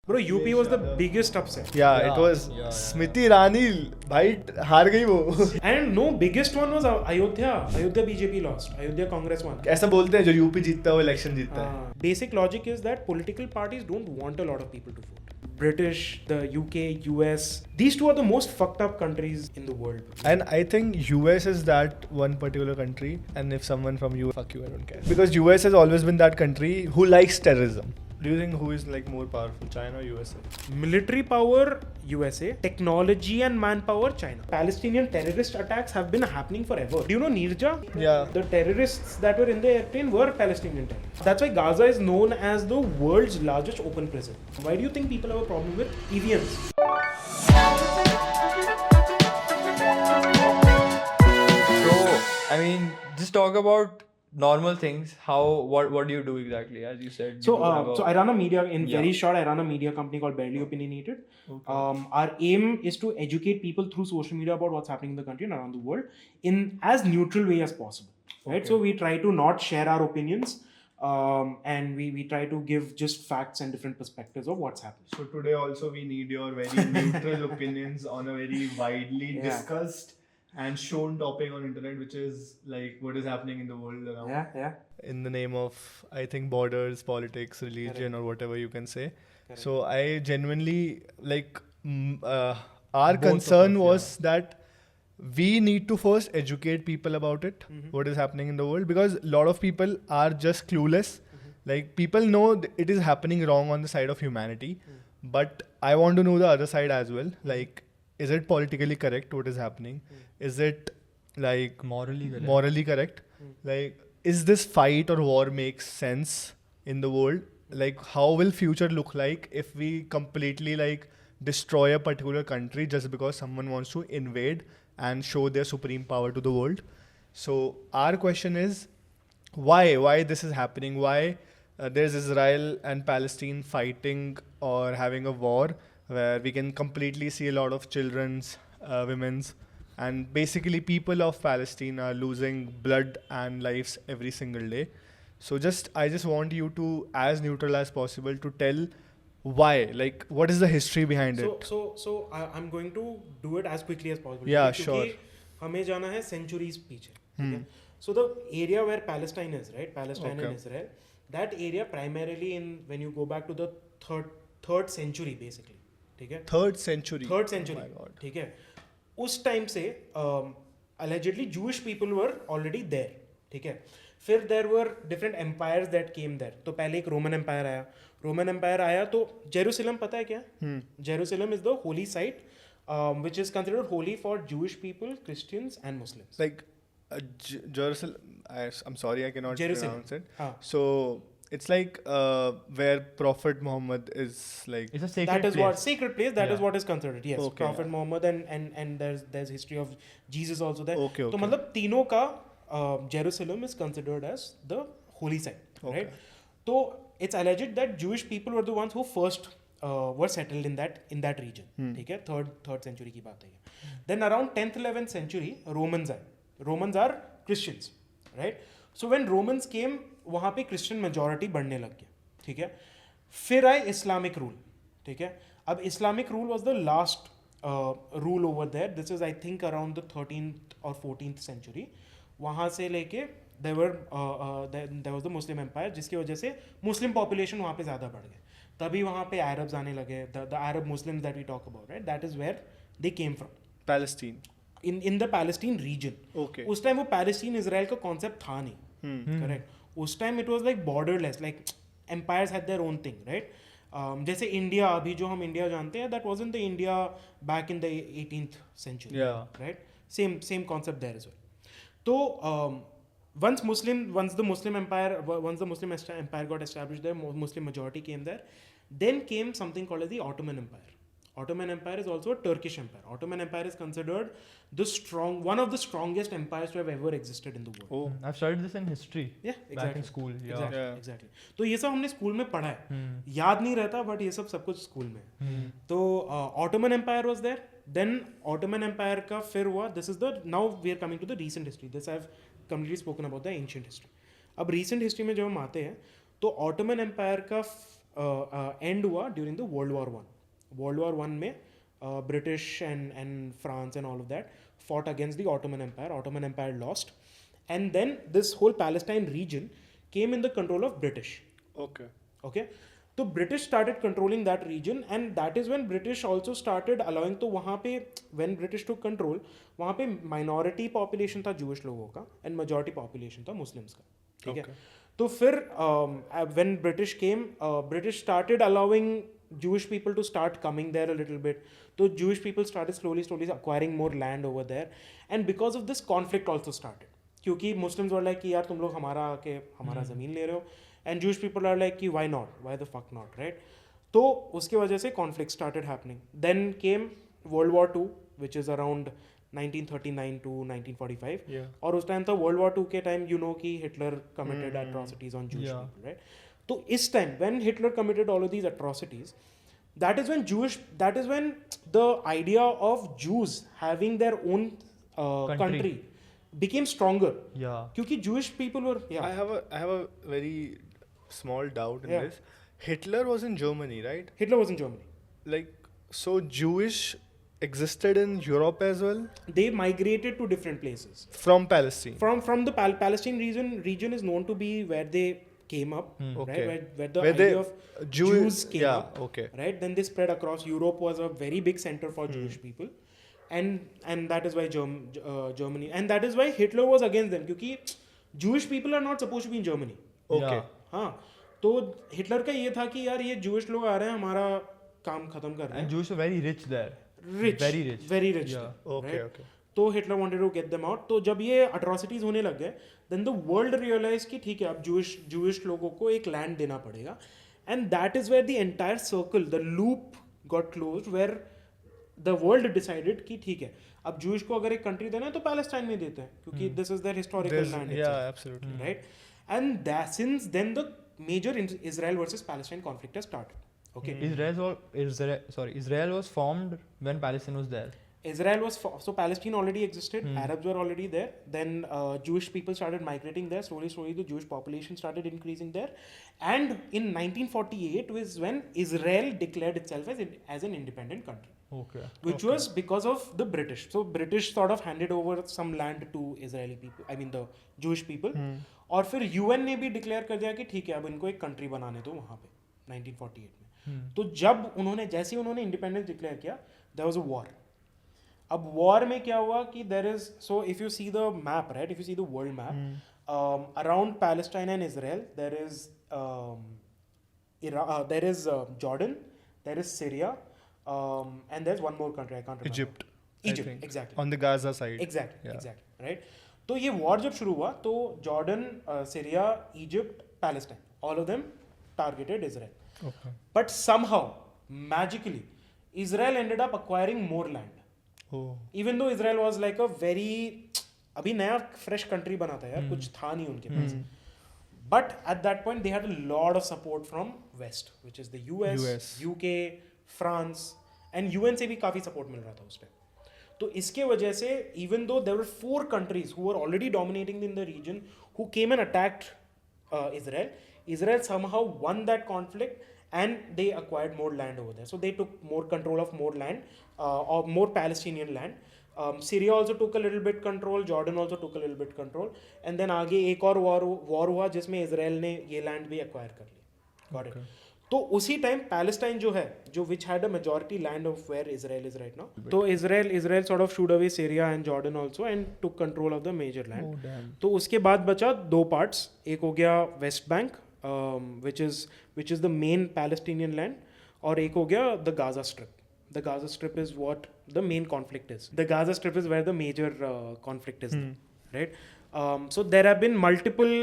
Bro, UP was the biggest upset. Yeah, it was Smriti Irani. भाई हार गई वो. And no, biggest one was Ayodhya. Ayodhya BJP lost. Ayodhya Congress won. ऐसा बोलते हैं जो यूपी जीतता है वो इलेक्शन जीतता है. Basic logic is that political parties don't want a lot of people to vote. British, the UK, US, these two are the most fucked up countries in the world. And I think US is that one particular country, and if someone from US, fuck you, I don't care. Because US has always been that country who likes terrorism. Do you think who is like more powerful, China or USA? Military power, USA. Technology and manpower, China. Palestinian terrorist attacks have been happening forever. Do you know Nirja? Yeah. The terrorists that were in the airplane were Palestinian terrorists. That's why Gaza is known as the world's largest open prison. Why do you think people have a problem with EVMs? So, I mean, just talk about normal things. What do you do exactly? As you said. So I run a media, very short, I run a media company called Barely Opinionated. Okay. Our aim is to educate people through social media about what's happening in the country and around the world in as neutral way as possible. Right? So we try to not share our opinions. And we try to give just facts and different perspectives of what's happening. So today also we need your very neutral opinions on a very widely discussed and shown topic on internet, which is like what is happening in the world around. Yeah. In the name of, I think, borders, politics, religion, or whatever you can say. Correct. So I genuinely like our both concern was that we need to first educate people about it, what is happening in the world, because a lot of people are just clueless. Like people know it is happening wrong on the side of humanity, but I want to know the other side as well. Like, is it politically correct what is happening? Is it like morally correct? Like, is this fight or war makes sense in the world? Like, how will future look like if we completely like destroy a particular country just because someone wants to invade and show their supreme power to the world? So our question is, why this is happening? Why there's Israel and Palestine fighting or having a war where we can completely see a lot of children's, women's, and basically people of Palestine are losing blood and lives every single day. So I just want you to, as neutral as possible, to tell why, like what is the history behind it. So I'm going to do it as quickly as possible. Yeah, sure. हमें जाना है centuries पीछे. So the area where Palestine is, right? Palestine and Israel, that area primarily when you go back to the third century basically. ठीक है? Third century. Oh my God. ठीक है? उस time से allegedly Jewish people were already there. ठीक है? फिर there were different empires that came there. तो पहले एक Roman Empire आया तो जेरूसलम पता है क्या? Jerusalem is the holy site which is considered holy for Jewish people, Christians and Muslims. Like Jerusalem, I'm sorry I cannot pronounce it. So it's like where Prophet Muhammad is like. It's a sacred place. That is place. What sacred place. That is what is considered. Yes, okay, Prophet Muhammad and there's history of Jesus also there. Okay. तो मतलब तीनों का Jerusalem is considered as the holy site, right? So it's alleged that Jewish people were the ones who first were settled in that region. ठीक है? Third century की बात है ये. Then around 10th 11th century Romans आए. Romans are Christians, right? So when Romans came, वहाँ पे Christian majority बढ़ने लग गया, ठीक है? फिर आए Islamic rule, ठीक है? अब Islamic rule was the last rule over there. This is I think around the 13th or 14th century. वहाँ से लेके there was the Muslim Empire, जिसकी वजह से Muslim population वहाँ पे ज़्यादा बढ़ गए. तभी वहाँ पे Arabs आने लगे. The Arab Muslims that we talk about, right? That is where they came from. Palestine. In the Palestine region. Okay. उस टाइम वो Palestine Israel का concept था नहीं. Correct. उस time it was like borderless, like empires had their own thing, right? जैसे India अभी जो हम इंडिया जानते हैं, that wasn't the India back in the 18th century. Yeah. Right. Same concept there as well. So once the Muslim Empire got established there, Muslim majority came there. Then came something called as the Ottoman Empire. Ottoman Empire is also a Turkish empire. Ottoman Empire is considered one of the strongest empires to have ever existed in the world. Oh, I've studied this in history. Yeah, exactly. Back in school. Yeah. Exactly. तो ये सब हमने school में पढ़ा है. याद नहीं रहता, but ये सब कुछ स्कूल में. तो Ottoman Empire was there. Then Ottoman Empire का फिर हुआ. Now we are coming to the recent history. This I've completely spoken about the ancient history. अब recent history में जब हम आते हैं, तो Ottoman Empire का एंड हुआ during the world war one. World war one में British and France and all of that fought against the Ottoman Empire. Ottoman Empire lost, and then this whole Palestine region came in the control of British. Okay. So British started controlling that region, and that is when British also started allowing. तो वहाँ पे when British took control, वहाँ पे minority population था Jewish लोगों का and majority population था Muslims का. ठीक है. तो फिर when British came, British started allowing Jewish people to start coming there a little bit. So Jewish people started slowly acquiring more land over there, and because of this conflict also started. क्योंकि Muslims were like कि यार तुम लोग हमारा आके हमारा ज़मीन ले रहे हो, and Jewish people are like कि why not, why the fuck not, right? तो उसके वजह से conflict started happening. Then came World War II, which is around 1939 to 1945. और उस टाइम था World War II के टाइम you know कि Hitler committed atrocities on Jewish people, right? तो इस time when Hitler committed all of these atrocities, that is when the idea of Jews having their own country became stronger. क्योंकि Jewish people were I have a very small doubt in this. Hitler was in Germany, right? Hitler was in Germany. Like, so Jewish existed in Europe as well? They migrated to different places From Palestine? From the Palestine region is known to be where they came up, right? Where the Where idea of Jews came up, okay. right? Then they spread across. Europe was a very big center for Jewish people, and that is why Germany, and that is why Hitler was against them, क्योंकि Jewish people are not supposed to be in Germany. Okay. हाँ, तो Hitler का ये था कि यार ये Jewish लोग आ रहे हैं हमारा काम खत्म कर रहे हैं. And Jews were very rich there. Very rich. Okay. तो Hitler wanted to get them out. तो जब ये अट्रॉसिटीज होने लग गए, देन द वर्ल्ड रियलाइज कि ठीक है अब जूइश लोगों को एक लैंड देना पड़ेगा, and that is where the entire circle, the loop got closed, where the world decided कि ठीक है अब जूइश को अगर एक कंट्री देना है तो पैलेस्टाइन में देते हैं, क्योंकि this is their historical land. Absolutely. Right. And since then the major Israel versus Palestine conflict has started. Okay. Israel was formed when Palestine was there. Israel was so Palestine already existed. Arabs were already there. Then Jewish people started migrating there. Slowly the Jewish population started increasing there. And in 1948 was when Israel declared itself as an independent country. Okay. Which was because of the British. So British sort of handed over some land to Israeli people. I mean the Jewish people. और फिर UN ने भी declare कर दिया कि ठीक है अब इनको एक country बनाने दो वहाँ पे 1948 में. तो जब जैसे ही उन्होंने इंडिपेंडेंस डिक्लेयर किया, देयर वाज अ वॉर. अब वॉर में क्या हुआ कि there is, so if you see the map, right, if you see the world map around Palestine and Israel, there is Jordan, there is Syria, and there is one more country, I can't remember. Egypt, exactly. On the Gaza side. Exactly, right. तो ये war जब शुरू हुआ तो Jordan, Syria, Egypt, Palestine, all of them targeted Israel. Okay. But somehow, magically, Israel ended up acquiring more land. Even though Israel was like a very अभी नया fresh country बना था यार, कुछ था नहीं उनके पास. But at that point, they had a lot of support from West, which is the US, UK, France, and UN से भी काफी support मिल रहा था उस टाइम. तो इसके वजह से even though there were 4 countries who were already dominating in the region who came and attacked Israel somehow won that conflict and they acquired more land over there. So they took more control of more land, or more Palestinian land. Syria also took a little bit control, Jordan also took a little bit control, and then आगे एक और war हुआ जिसमें Israel ने ये land भी acquire कर लिया. Got it? तो उसी टाइम पैलेस्टाइन जो है, जो which had a majority land of where Israel is right now. तो Israel sort of shooed away Syria and Jordan also and took control of the major land. तो उसके बाद बचा 2 parts. एक हो गया West Bank, which is the main Palestinian land, और एक हो गया the Gaza Strip. The Gaza Strip is what the main conflict is. The Gaza Strip is where the major conflict is, right? So there have been multiple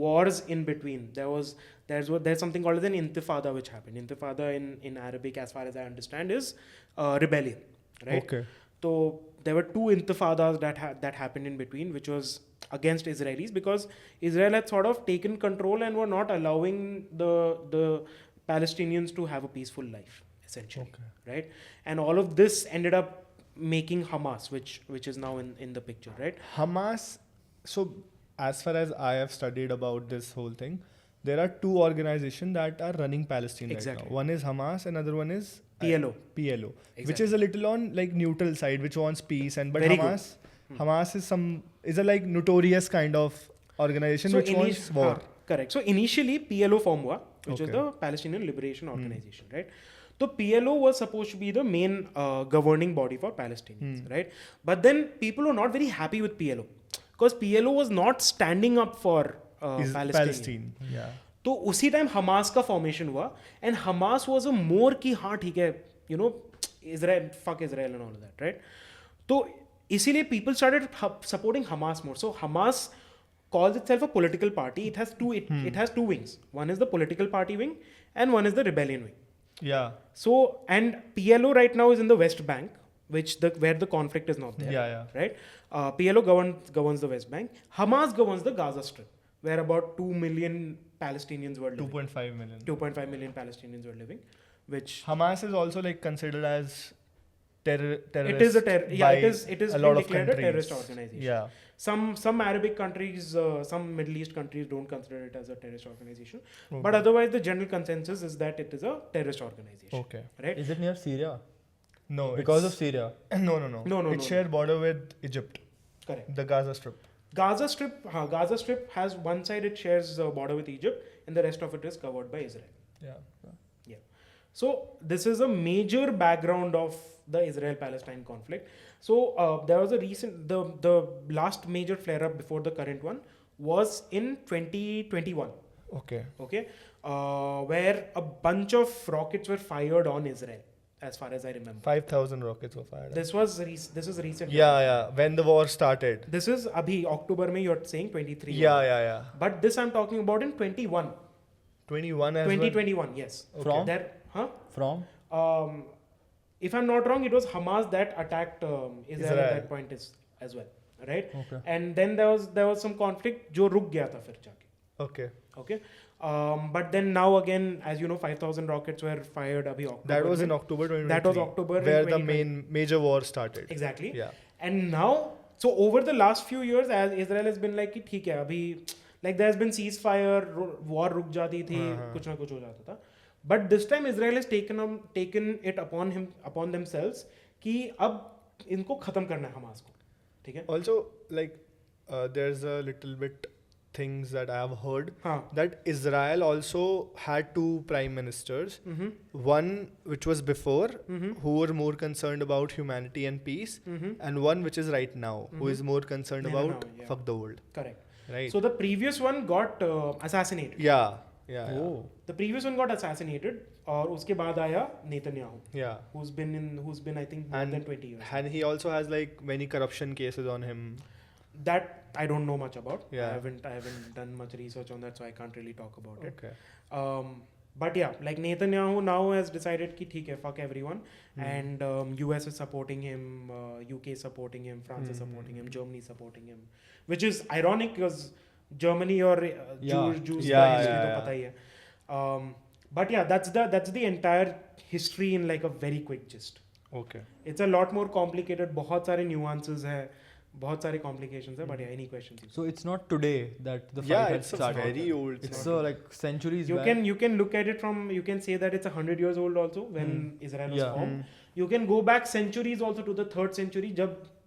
wars in between. There's something called as an intifada which happened. Intifada in Arabic, as far as I understand, is rebellion, right? Okay. So there were 2 intifadas that happened in between, which was against Israelis, because Israel had sort of taken control and were not allowing the Palestinians to have a peaceful life, essentially, right? And all of this ended up making Hamas, which is now in the picture, right? Hamas, so as far as I have studied about this whole thing, there are two organizations that are running Palestine right Exactly. now. One is Hamas, another one is PLO. PLO, which Exactly. is a little on like neutral side, which wants peace, and but Very good. Hamas is a like notorious kind of organization which wants war. Correct. So initially PLO formed हुआ, which is Okay. the Palestinian Liberation Organization, right? So PLO was supposed to be the main governing body for Palestinians, right? But then people were not very happy with PLO because PLO was not standing up for Palestine. Yeah. तो उसी time Hamas का formation हुआ and Hamas was a मोर कि हाँ ठीक है you know Israel fuck Israel and all that right तो इसीलिए people started supporting Hamas more so Hamas calls itself a political party. It has two wings. One is the political party wing and one is the rebellion wing. Yeah. So and PLO right now is in the West Bank, where the conflict is not there. Yeah. Right. PLO governs the West Bank. Hamas governs the Gaza Strip, where about 2 million Palestinians were living. 2.5 million. 2.5 million Palestinians were living, which Hamas is also like considered as terrorist. it is it is a lot of declared a countries. terrorist organization. Yeah. Some Arabic countries, some Middle East countries don't consider it as a terrorist organization. Okay. But otherwise, the general consensus is that it is a terrorist organization. Okay. Right? Is it near Syria? No. Because of Syria? No. No. It shares border with Egypt. Correct. The Gaza Strip. Gaza Strip has one side it shares border with Egypt, and the rest of it is covered by Israel. Yeah. So this is a major background of the Israel-Palestine conflict. So there was the last major flare-up before the current one was in 2021. Okay. Where a bunch of rockets were fired on Israel, as far as I remember. 5,000 rockets were fired. This is recent. Yeah. When the war started. This is abhi October mein you're saying 23. Yeah. But this I'm talking about in 21. 21 as 2021, yes. From? From? If I'm not wrong, it was Hamas that attacked Israel at that point as well, right? Okay. And then there was some conflict जो रुक गया था फिर जाके. Okay. But then now again, as you know, 5,000 rockets were fired abhi October. That was in October 2023. That was October where the 2020. major war started. Exactly. Yeah. And now, so over the last few years, as Israel has been like कि ठीक है अभी like there has been ceasefire, war रुक जाती थी, कुछ ना कुछ हो जाता था. But this time Israel has taken it upon themselves कि अब इनको खत्म करना है हमास को, ठीक है? Also, like there's a little bit things that I have heard that Israel also had two prime ministers. One which was before, who were more concerned about humanity and peace, and one which is right now, who is more concerned about fuck the world. Correct. Right. So the previous one got assassinated. Yeah. The previous one got assassinated, और उसके बाद आया Netanyahu. Yeah. Who's been I think more than 20 years. And he also has like many corruption cases on him. That I don't know much about. Yeah. I haven't done much research on that, so I can't really talk about it. Okay. But yeah, like Netanyahu now has decided कि ठीक है, fuck everyone, and US is supporting him, UK is supporting him, France is supporting him, Germany is supporting him, which is ironic because Germany or Jews का history तो पता ही है. But yeah, that's the entire history in like a very quick gist. Okay. It's a lot more complicated. बहुत सारे nuances है, बहुत सारे complications है. But yeah, any questions? So it's not today that the fight has started. It's very old. It's like centuries back. You can look at it from, you can say that it's 100 years old also when Israel was formed. You can go back centuries also to the 3rd century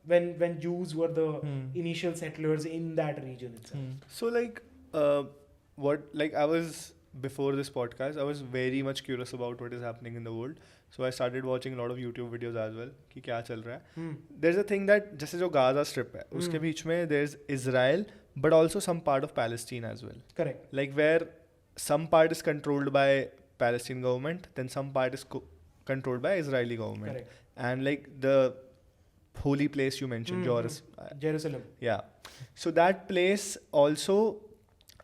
when Jews were the initial settlers in that region itself. So like I was before this podcast, I was very much curious about what is happening in the world. So I started watching a lot of YouTube videos as well कि क्या चल रहा है. There's a thing that जैसे जो Gaza Strip है उसके बीच में there's Israel but also some part of Palestine as well. Correct. Like where some part is controlled by Palestinian government, then some part is controlled by Israeli government. Correct. And like the holy place you mentioned, Jerusalem. Yeah. So that place also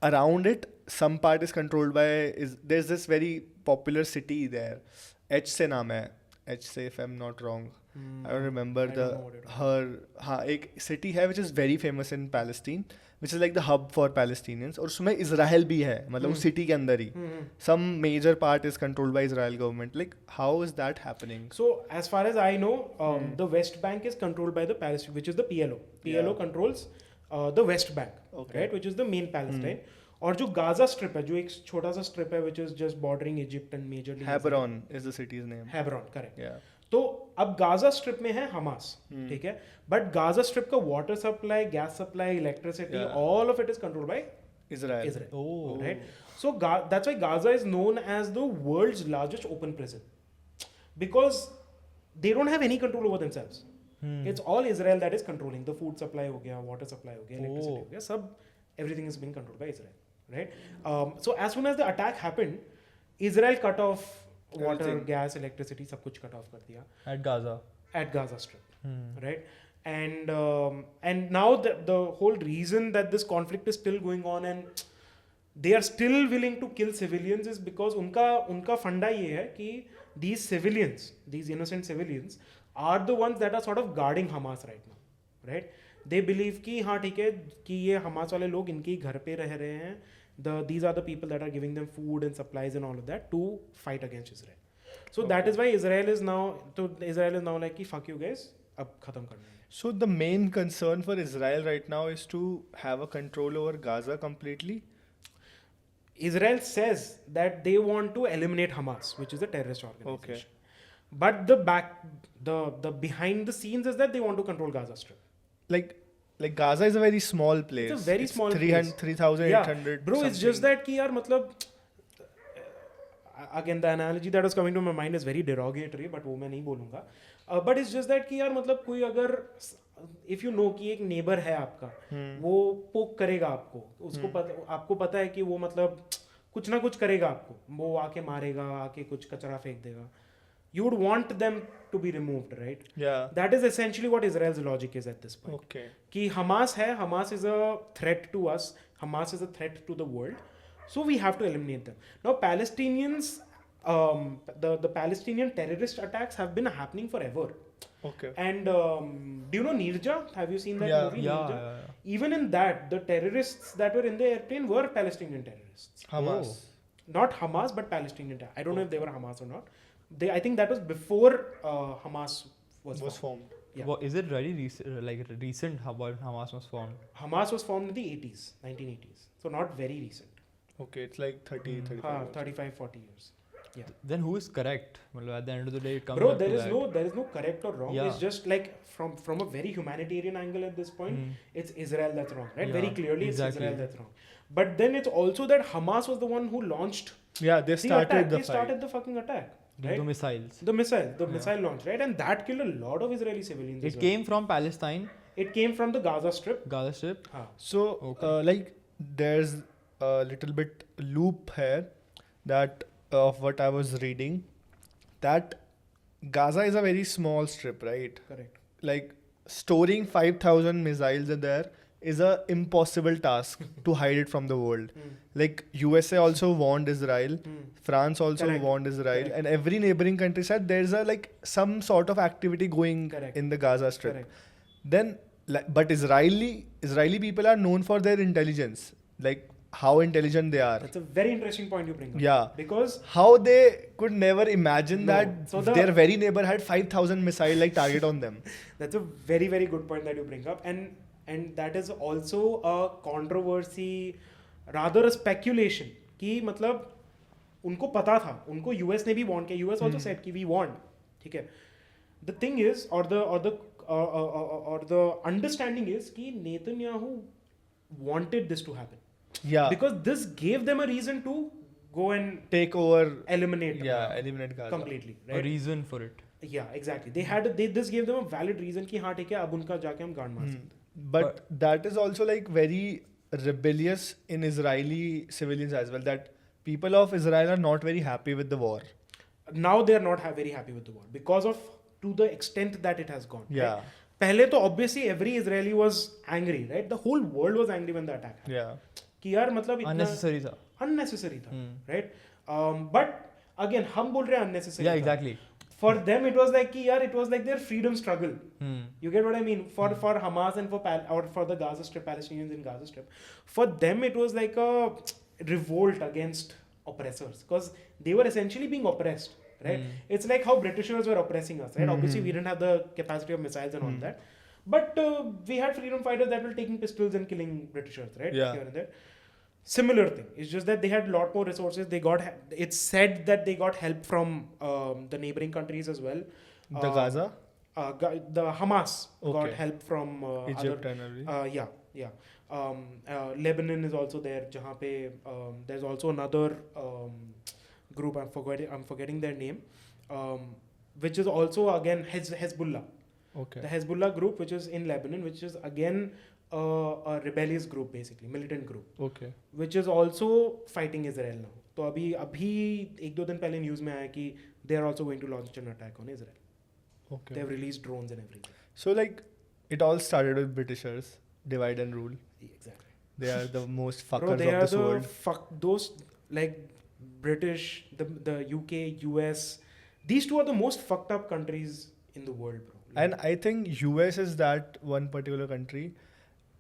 around it, some part is controlled by there's this very popular city there. H से नाम है. H से if I'm not wrong. I don't remember एक city है which is very famous in Palestine, which is like the hub for Palestinians. और उसमें Israel भी है, मतलब उस city के अंदर ही. Some major part is controlled by Israel government. Like how is that happening? So as far as I know, the West Bank is controlled by the Palestine, which is the PLO. PLO controls the West Bank, right, which is the main Palestine. और जो Gaza strip है, जो एक छोटा सा strip है which is just bordering Egypt and majorly Hebron is the city's name. Hebron, correct. Yeah. तो अब गाजा स्ट्रिप में है हमास, ठीक है, बट गाजा स्ट्रिप का water supply, gas supply, electricity, all of it is controlled by Israel. Oh. right? So that's why Gaza is known as the world's largest open prison, because they don't have any control over themselves. It's all Israel that is controlling the food supply हो गया, water supply हो गया, electricity हो गया, सब everything is being controlled by Israel, right? So as soon as the attack happened, Israel cut off water, Everything. gas, electricity, सब कुछ cut off कर दिया At Gaza. at Gaza Strip, right? And now the whole reason that this conflict is still going on and they are still willing to kill civilians is because उनका फंडा ये है कि these civilians, these innocent civilians are the ones that are sort of guarding Hamas right now, right? They believe कि हाँ ठीक है कि ये हमास वाले लोग इनके ही घर पे रह रहे हैं, these are the people that are giving them food and supplies and all of that to fight against Israel. So that is why Israel is now like कि fuck you guys, अब खत्म करना है. So the main concern for Israel right now is to have a control over Gaza completely. Israel says that they want to eliminate Hamas, which is a terrorist organization. Okay. But the behind the scenes is that they want to control Gaza Strip. Like Gaza is a very small place. It's a very small 3,800. Bro, it's just that कि यार मतलब again the analogy that was coming to my mind is very derogatory, but वो मैं नहीं बोलूँगा. But it's just that कि यार मतलब कोई अगर if you know कि एक neighbor है आपका, वो poke करेगा आपको, उसको आपको पता है कि वो मतलब कुछ ना कुछ करेगा आपको, वो आके मारेगा, आके कुछ कचरा फेंक देगा. You would want them to be removed, right? Yeah. That is essentially what Israel's logic is at this point. Okay. कि Hamas is a threat to us, Hamas is a threat to the world, so we have to eliminate them. Now Palestinians, the Palestinian terrorist attacks have been happening forever. Okay. And do you know Nirja? Have you seen that Yeah. movie? Yeah, Nirja? yeah, yeah. Even in that, the terrorists that were in the airplane were Palestinian terrorists. Hamas. Not Hamas, but Palestinian. I don't know if they were Hamas or not. I think that was before Hamas was formed. Yeah. Well, is it very recent how Hamas was formed? Hamas was formed in the 80s, 1980s. So not very recent. Okay, it's like 30, 35. 35, 40 years. Yeah. Then who is correct? Well, at the end of the day, it comes Bro, down to there that. is no correct or wrong. Yeah. It's just like from a very humanitarian angle at this point, it's Israel that's wrong, right? Yeah, Very clearly, exactly. it's Israel that's wrong. But then it's also that Hamas was the one who launched Yeah, they the started attack. the They fight. started the fucking attack. Right? The missiles. The missile launch, right? And that killed a lot of Israeli civilians. It as well. came from Palestine, It came from the Gaza Strip. Gaza Strip. So, like, there's a little bit loop here that of what I was reading, that Gaza is a very small strip, right? Correct. Like, storing 5,000 missiles in there is a impossible task to hide it from the world. Like, USA also warned Israel, France also Correct. warned Israel, Correct. and every neighboring country said there's a like some sort of activity going Correct. in the Gaza Strip. Correct. Then, but Israeli people are known for their intelligence, like how intelligent they are. That's a very interesting point you bring up. Yeah. Because How they could never imagine No. that So their very neighbor had 5,000 missile like target on them. that's a very, very good point that you bring up. And that is also a controversy, rather a speculation, कि मतलब उनको पता था, उनको US ने भी warn किया. US also said कि we warned. ठीक है. The thing is, or the understanding is कि Netanyahu wanted this to happen. Yeah. Because this gave them a reason to go and Take over. eliminate Eliminate Gaza. completely, A right? reason for it. Yeah, exactly. This gave them a valid reason कि हाँ ठीक है, अब उनका जाके हम गांड मार सकते हैं. But that is also like very rebellious in Israeli civilians as well. That people of Israel are not very happy with the war. Now they are not very happy with the war because of to the extent that it has gone. Yeah. Right? पहले तो obviously every Israeli was angry, right? The whole world was angry when the attack happened. Yeah. कि यार मतलब इतना Unnecessary था. unnecessary था, right? But again हम बोल रहे हैं unnecessary. Yeah, था. exactly. For them it was like कि यार it was like their freedom struggle. You get what I mean? For Hamas and for the Gaza Strip, Palestinians in Gaza Strip, for them it was like a revolt against oppressors because they were essentially being oppressed, right? It's like how Britishers were oppressing us, right? Obviously we didn't have the capacity of missiles and all that, but we had freedom fighters that were taking pistols and killing Britishers, right? Yeah. Here and there. Similar thing. It's just that they had a lot more resources. It's said that they got help from the neighboring countries as well. The Gaza? The Hamas got Okay. help from Egypt and everything. yeah. Lebanon is also there. Jahan pe, there's also another group. I'm forgetting their name, which is also again Hezbollah. Okay. The Hezbollah group, which is in Lebanon, which is again a rebellious group, basically militant group, Okay. which is also fighting Israel now. तो अभी 1-2 दिन पहले news में आया कि they are also going to launch an attack on Israel. Okay. They have released drones and everything. So like it all started with Britishers, divide and rule. Exactly. They are the most Bro, fuckers they of are this world. those like British, the UK, US. These two are the most fucked up countries in the world, bro. Like, And I think US is that one particular country.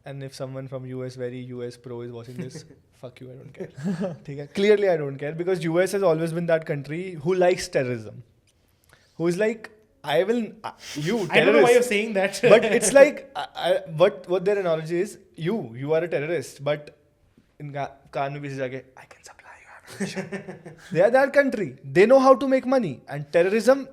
And if someone from US, very US pro is watching this, fuck you, I don't care. ठीक है? Clearly I don't care because US has always been that country who likes terrorism. Who is like, I will, you terrorist. I don't know why you're saying that. But it's like, what their analogy is, you are a terrorist, but in कान में पीछे जाके, I can supply you ammunition. They are that country. They know how to make money. And terrorism,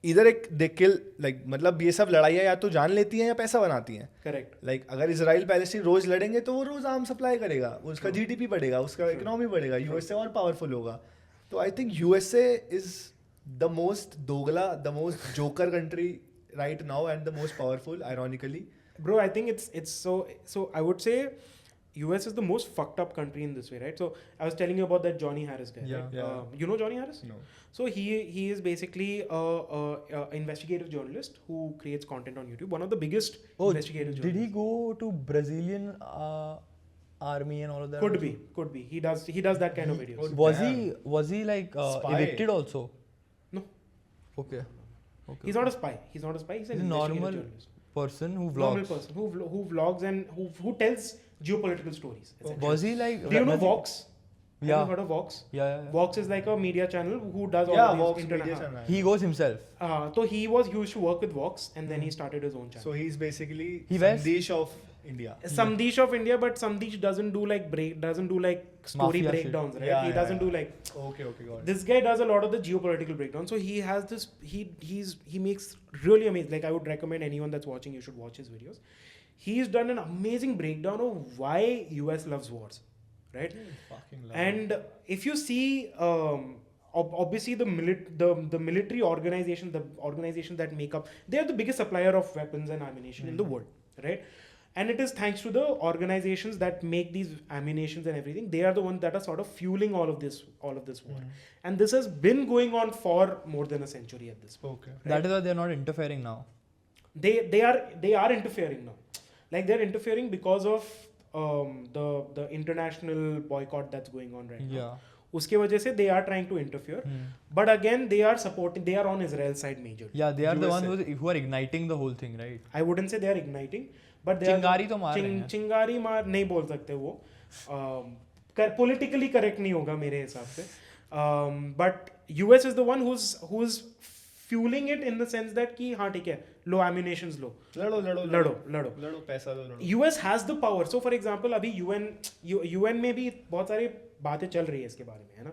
either they kill, like, मतलब ये सब लड़ाइयाँ या तो जान लेती हैं या पैसा बनाती हैं. Correct. Like, अगर इसराइल पैलेस्टीन रोज लड़ेंगे तो वो रोज आर्म सप्लाई करेगा, उसका जीडीपी बढ़ेगा, उसका इकोनॉमी बढ़ेगा, यूएसए और पावरफुल होगा. तो I think USA is the most दोगला, the most joker country right now and the most powerful, ironically. Bro, I think it's so I would say US is the most fucked up country in this way, right? So I was telling you about that Johnny Harris guy. Yeah. Right? Yeah. You know Johnny Harris? No. So he is basically a investigative journalist who creates content on YouTube. One of the biggest investigative Did journalists. he go to Brazilian army and all of that? Could be. He does that kind of videos. Was he like Spy. evicted also? No. Okay. He's not a spy. He's an He's a investigative normal journalist. person who Normal vlogs. person who vlogs and who tells geopolitical stories. essentially. Was he like? Do you know Rathee? Vox? Have Yeah. you heard of Vox? Yeah. Vox is like a media channel who does all Yeah, of Vox these Media internet. channel. He goes himself. So he used to work with Vox and then he started his own channel. So he's basically He wears- Sandesh of India. Sandesh of India, but Sandesh doesn't do like story Mafia breakdowns, shit. right? Yeah, He yeah, doesn't yeah. do like Okay, got it. this guy does a lot of the geopolitical breakdown. So he has this he makes really amazing, like I would recommend anyone that's watching, you should watch his videos. He's done an amazing breakdown of why US loves wars, right? Fucking love. And if you see obviously the military organization, the organizations that make up, they are the biggest supplier of weapons and ammunition in the world, right? And it is thanks to the organizations that make these ammunitions and everything. They are the ones that are sort of fueling all of this war. And this has been going on for more than a century at this point. Okay. That is why they're not interfering now. They are interfering now. Like they're interfering because of the international boycott that's going on right now. Yeah. उसके वजह से they are trying to interfere, but again they are on Israel's side majorly. Yeah, they are the USA. ones who are igniting the whole thing, right? I wouldn't say they are igniting, but they चिंगारी are तो मार रहे हैं. चिंगारी मार नहीं बोल सकते वो, politically correct नहीं होगा मेरे हिसाब से, but US is the one who's fueling it in the sense that कि हाँ ठीक है, लो ammunitions लो, लड़ो पैसा दो. US has the power. So for example अभी UN में भी बहुत सारी बातें चल रही है इसके बारे में, है ना?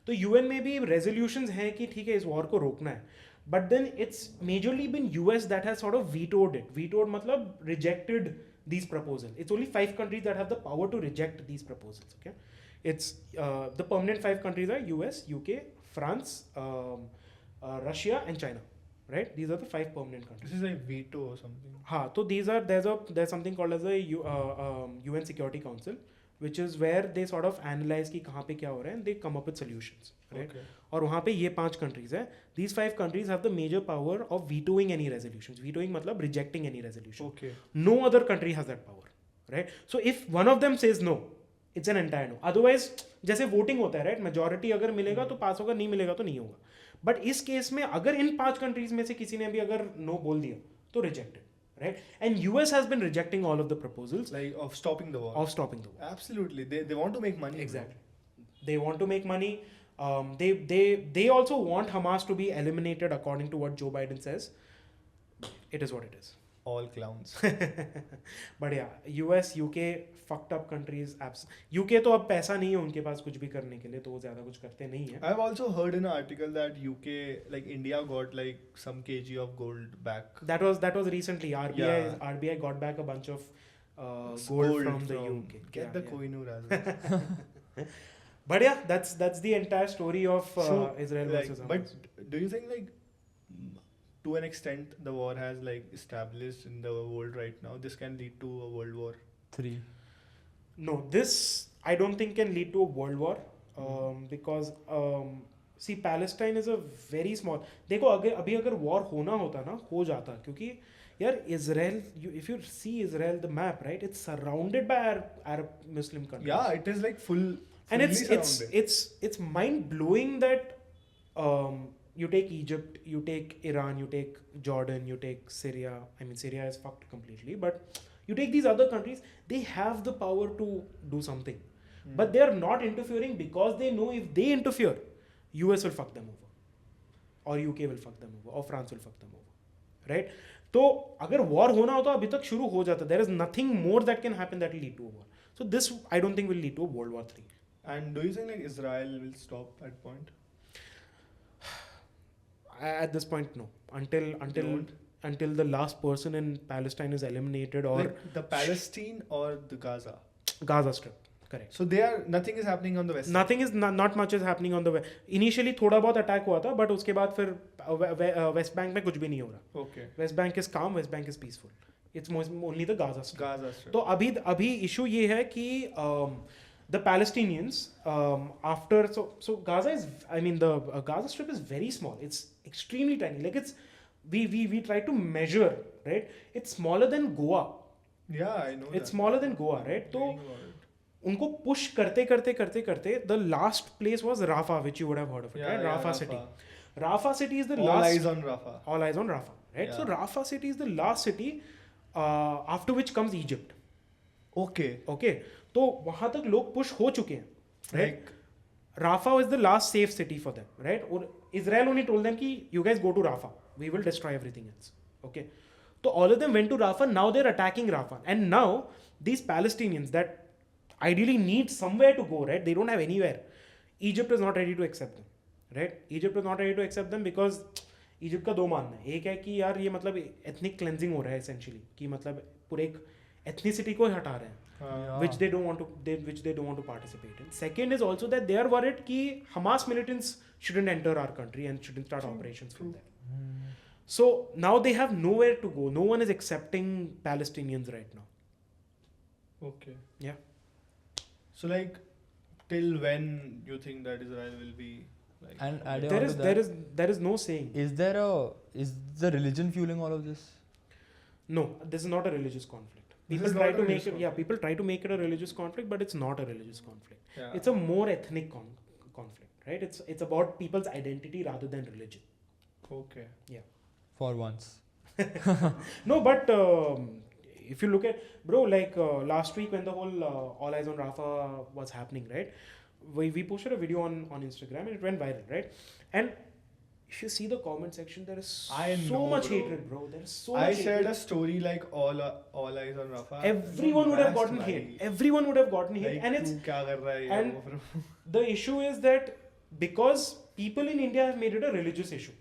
तो UN में भी resolutions हैं कि ठीक है इस war को रोकना है, but then it's majorly been US that has sort of vetoed it. Vetoed मतलब rejected these proposals. It's only 5 countries that have the power to reject these proposals. Okay, it's the permanent 5 countries are US, UK, France, Russia and China. Right? These are the 5 permanent countries. This is like veto or something. हाँ, तो there's something called as a UN Security Council, which is where they sort of analyze कि कहाँ पे क्या हो रहा है and they come up with solutions, right? Okay. और वहाँ पे ये 5 countries हैं. These 5 countries have the major power of vetoing any resolutions. Vetoing मतलब rejecting any resolution. Okay. No other country has that power, right? So if one of them says no, it's an entire no. Otherwise, जैसे voting होता है, right? Majority अगर मिलेगा तो pass होगा, नहीं मिलेगा तो नहीं होगा. But इस केस में अगर इन 5 countries में से किसी ने भी अगर no बोल दिया तो rejected. Right? And US has been rejecting all of the proposals Like of stopping the war. Absolutely. They want to make money. Exactly. They want to make money. They also want Hamas to be eliminated according to what Joe Biden says. It is what it is. all clowns. But yeah, US, UK fucked up countries. UK तो अब पैसा नहीं है उनके पास कुछ भी करने के लिए, तो वो ज़्यादा कुछ करते नहीं है. I've also heard in an article that UK, like India, got like some kg of gold back. That was recently. RBI got back a bunch of gold from the UK. Get the Kohinoor as well. But yeah, that's the entire story of Israel versus Hamas. But do you think like to an extent the war has like established in the world right now, this can lead to a World War 3? No, this I don't think can lead to a world war because see Palestine is a very small. देखो अभी अगर war होना होता ना हो जाता, क्योंकि यार Israel, if you see Israel the map, right, it's surrounded by Arab Muslim countries. Yeah, it is like full. And it's mind blowing that you take Egypt, you take Iran, you take Jordan, you take Syria. I mean, Syria is fucked completely, but you take these other countries, they have the power to do something. But they are not interfering because they know if they interfere, US will fuck them over, or UK will fuck them over, or France will fuck them over, right? So, अगर war होना होता अभी तक शुरू हो जाता. There is nothing more that can happen that will lead to a war. So this I don't think will lead to a World War 3. And do you think like Israel will stop at point? At this point, no. Until the last person in Palestine is eliminated, or like the Palestine or the Gaza? Gaza Strip, correct. So nothing is happening on the west. Nothing is not much is happening on the west. Initially थोड़ा बहुत attack हुआ था, but उसके बाद फिर West Bank में कुछ भी नहीं हो रहा. Okay. West Bank is calm, West Bank is peaceful. It's only the Gaza Strip. Gaza Strip. तो अभी issue ये है कि the Palestinians after so Gaza is, I mean the Gaza Strip is very small. It's extremely tiny. Like it's we try to measure, right? It's smaller than Goa. Yeah, I know. It's smaller than Goa, right? तो उनको push करते the last place was Rafah, which you would have heard of it, right? Rafah city. Rafah city is the all last. eyes on Rafah. All eyes on Rafah, right? Yeah. So Rafah city is the last city after which comes Egypt. Okay. तो वहां तक लोग push हो चुके हैं, right? Like Rafah is the last safe city for them, right? Or Israel only told them कि you guys go to Rafah, we will destroy everything else. Okay, so all of them went to Rafah. Now they're attacking Rafah, and now these Palestinians that ideally need somewhere to go, right? They don't have anywhere. Egypt is not ready to accept them, right? Egypt is not ready to accept them because Egypt का दो मानना है. एक है कि यार ये मतलब ethnic cleansing हो रहा है essentially, कि मतलब पूरे एक ethnicity को हटा रहे हैं. Which they don't want to participate in. Second is also that they are worried कि Hamas militants shouldn't enter our country and shouldn't start operations from there. So now they have nowhere to go. No one is accepting Palestinians right now. okay. Yeah. So like till when you think that Israel will be like? And adding on to that, there is no saying. is the religion fueling all of this? No, this is not a religious conflict. This People is try not a to make religious it. Yeah, people try to make it a religious conflict, but it's not a religious conflict. Yeah. It's a more ethnic conflict, right? It's about people's identity rather than religion. Okay. Yeah. For once. No, but if you look at, bro, like last week when the whole All Eyes on Rafah was happening, right? We posted a video on Instagram and it went viral, right? And if you see the comment section, there is so much hatred, bro. There is so much I hatred. shared a story like all eyes on Rafah. Everyone would have gotten hate. Everyone would have gotten hate. Like, And it's क्या कर रहा है ये and वो फिर- the issue is that because people in India have made it a religious issue,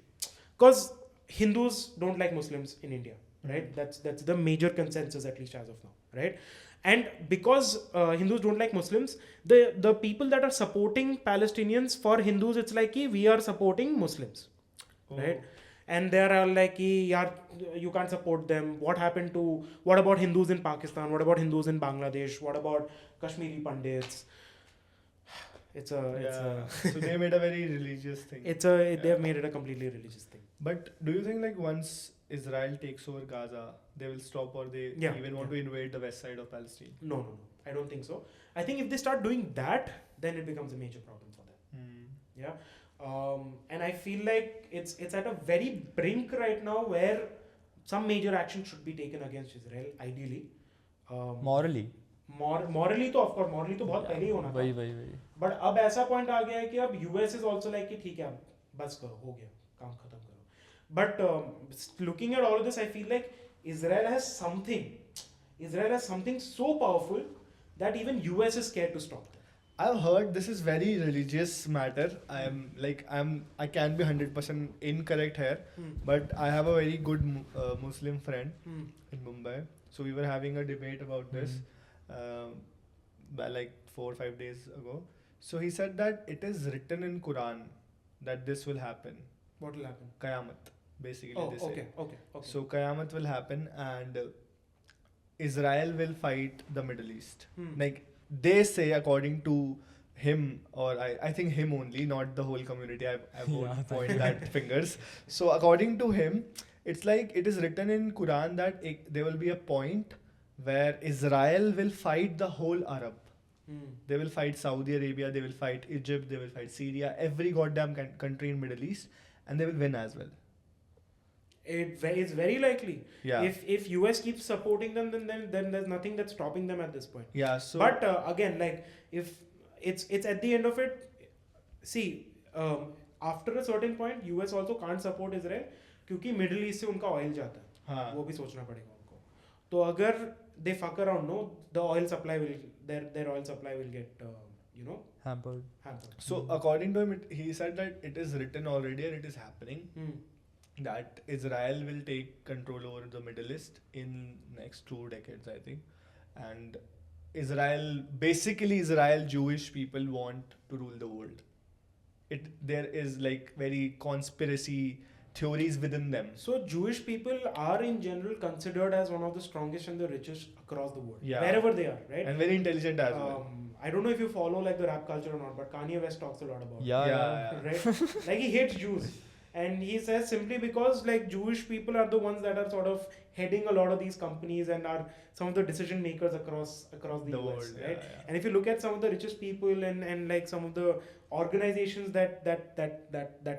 because Hindus don't like Muslims in India, right? That's the major consensus, at least as of now, right? And because Hindus don't like Muslims, the people that are supporting Palestinians, for Hindus it's like कि we are supporting Muslims, right? And they are all like कि यार you can't support them. What about Hindus in Pakistan? What about Hindus in Bangladesh? What about Kashmiri Pandits? So they made a very religious thing. They have made it a completely religious thing. But do you think like once Israel takes over Gaza, they will stop, or they even want to invade the west side of Palestine? No. I don't think so. I think if they start doing that, then it becomes a major problem for them. Yeah. And I feel like it's at a very brink right now where some major action should be taken against Israel, ideally. Morally. Morally तो of course morally तो बहुत पहले ही होना था. वही. But अब ऐसा point आ गया है कि अब US is also like कि ठीक है अब बस करो, हो गया, काम खत्म करो. But looking at all of this, I feel like Israel has something so powerful that even US is scared to stop them. I've heard this is very religious matter. I can be 100% incorrect here, but I have a very good Muslim friend in Mumbai. So we were having a debate about this like 4 or 5 days ago. So he said that it is written in Quran that this will happen. What will happen? Qayamat, basically. Oh, they say. okay. So Qayamat will happen and Israel will fight the Middle East. Like they say, according to him, or I think him only, not the whole community. I won't point that fingers. So according to him, it's like it is written in Quran that there will be a point where Israel will fight the whole Arab. They will fight Saudi Arabia, they will fight Egypt, they will fight Syria, every goddamn country in Middle East, and they will win as well. It's very likely. Yeah. If US keeps supporting them, then there's nothing that's stopping them at this point. Yeah. So. But again, like if it's at the end of it, see, after a certain point, US also can't support Israel क्योंकि Middle East से उनका oil जाता है. हाँ. वो भी सोचना पड़ेगा उनको. तो अगर they fuck around, no, the oil supply will their oil supply will get hampered. So according to him, he said that it is written already and it is happening. That Israel will take control over the Middle East in next 2 decades, I think. And Israel, Jewish people want to rule the world. There is like very conspiracy theories within them. So Jewish people are in general considered as one of the strongest and the richest across the world, Yeah. wherever they are, right? And very intelligent as well. I don't know if you follow like the rap culture or not, but Kanye West talks a lot about Yeah. it, right? Like he hates Jews. And he says simply because like Jewish people are the ones that are sort of heading a lot of these companies and are some of the decision makers across the US, world, right? yeah. And if you look at some of the richest people and like some of the organizations that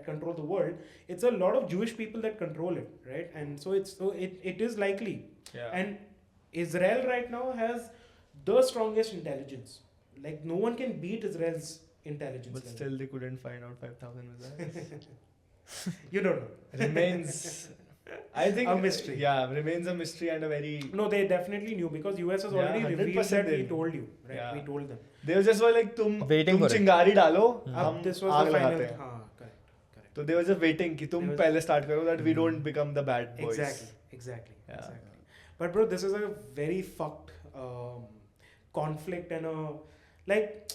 control the world, it's a lot of Jewish people that control it, right? And so it is likely. Yeah. And Israel right now has the strongest intelligence. Like no one can beat Israel's intelligence. But level. still they couldn't find out 5,000 missiles. You don't know. Remains, I think, a mystery. Yeah, remains a mystery and a very. No, they definitely knew because US has already 100% revealed that they we knew. told you, right? Yeah. We told them. They were just like, Waiting तुम for it. चिंगारी डालो, हम This was आग the final. लगाते हैं. Correct. So they were just waiting कि तुम They was- पहले start करो that we don't become the bad boys. Exactly. Yeah. But bro, this is a very fucked conflict and like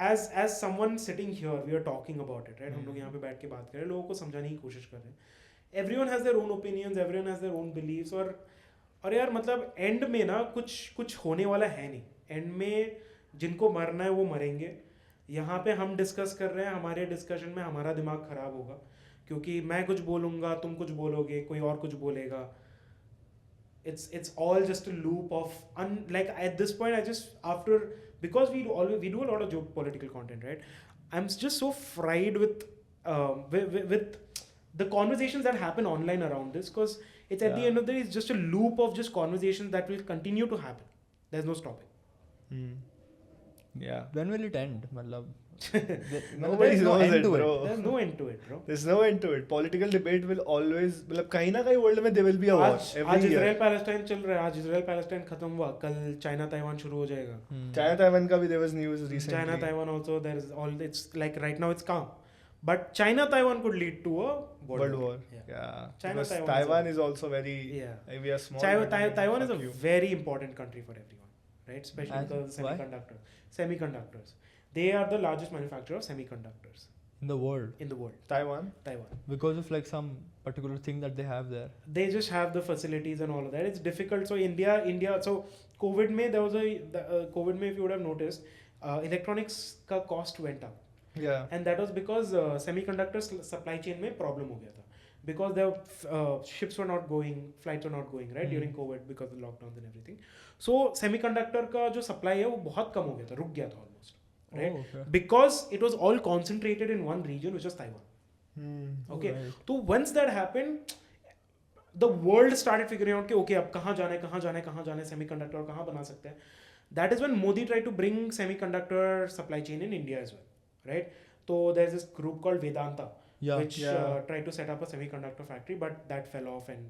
as someone sitting here, we are talking about it, right? हम लोग यहाँ पे बैठ के बात कर रहे हैं, लोगों को समझाने की कोशिश कर रहे हैं. Everyone has their own opinions, everyone has their own beliefs और यार मतलब end में ना कुछ होने वाला है नहीं. End में जिनको मरना है वो मरेंगे. यहाँ पे हम डिस्कस कर रहे हैं, हमारे डिस्कशन में हमारा दिमाग खराब होगा क्योंकि मैं कुछ बोलूँगा, तुम कुछ बोलोगे, कोई और कुछ बोलेगा. It's all just a loop of like at this point I just because we do a lot of geopolitical content, right? I'm just so fried with the conversations that happen online around this because it's at the end of the day it's just a loop of just conversations that will continue to happen. There's no stopping. Yeah. When will it end? Matlab, Nobody there's no knows end it, to it. bro. There's no end to it, bro. There's no end to it. Political debate will always, मतलब कहीं ना कहीं world में there will be a war आज every year. Israel Palestine चल रहा है, आज इजराइल पैलेस्टाइन खत्म हुआ, कल चाइना ताइवान शुरू हो जाएगा. China Taiwan का भी there was news recently. China Taiwan also there is all it's like right now it's calm, but China Taiwan could lead to a World War. Yeah. Yeah. China, Because Taiwan Taiwan is is also very. Yeah. Like we are small. Taiwan is a fuck you. very important country for everyone, right? Especially And because of why? semiconductors. They are the largest manufacturer of semiconductors in the world, in the world. Taiwan. because of like some particular thing that they have there. They just have the facilities and all of that. It's difficult. So India. So COVID में there was COVID में if you would have noticed, electronics का cost went up. Yeah. And that was because semiconductors supply chain में problem हो गया था. Because the ships were not going, flights were not going, right, during COVID because of the lockdowns and everything. So semiconductor का जो supply है वो बहुत कम हो गया था, रुक गया था almost, right? Oh, okay. Because it was all concentrated in one region, which was Taiwan. Okay. Right. So once that happened, the world started figuring out कि okay अब कहाँ जाना है semiconductor और कहाँ बना सकते हैं. That is when Modi tried to bring semiconductor supply chain in India as well, right? So there's this group called Vedanta, which tried to set up a semiconductor factory, but that fell off and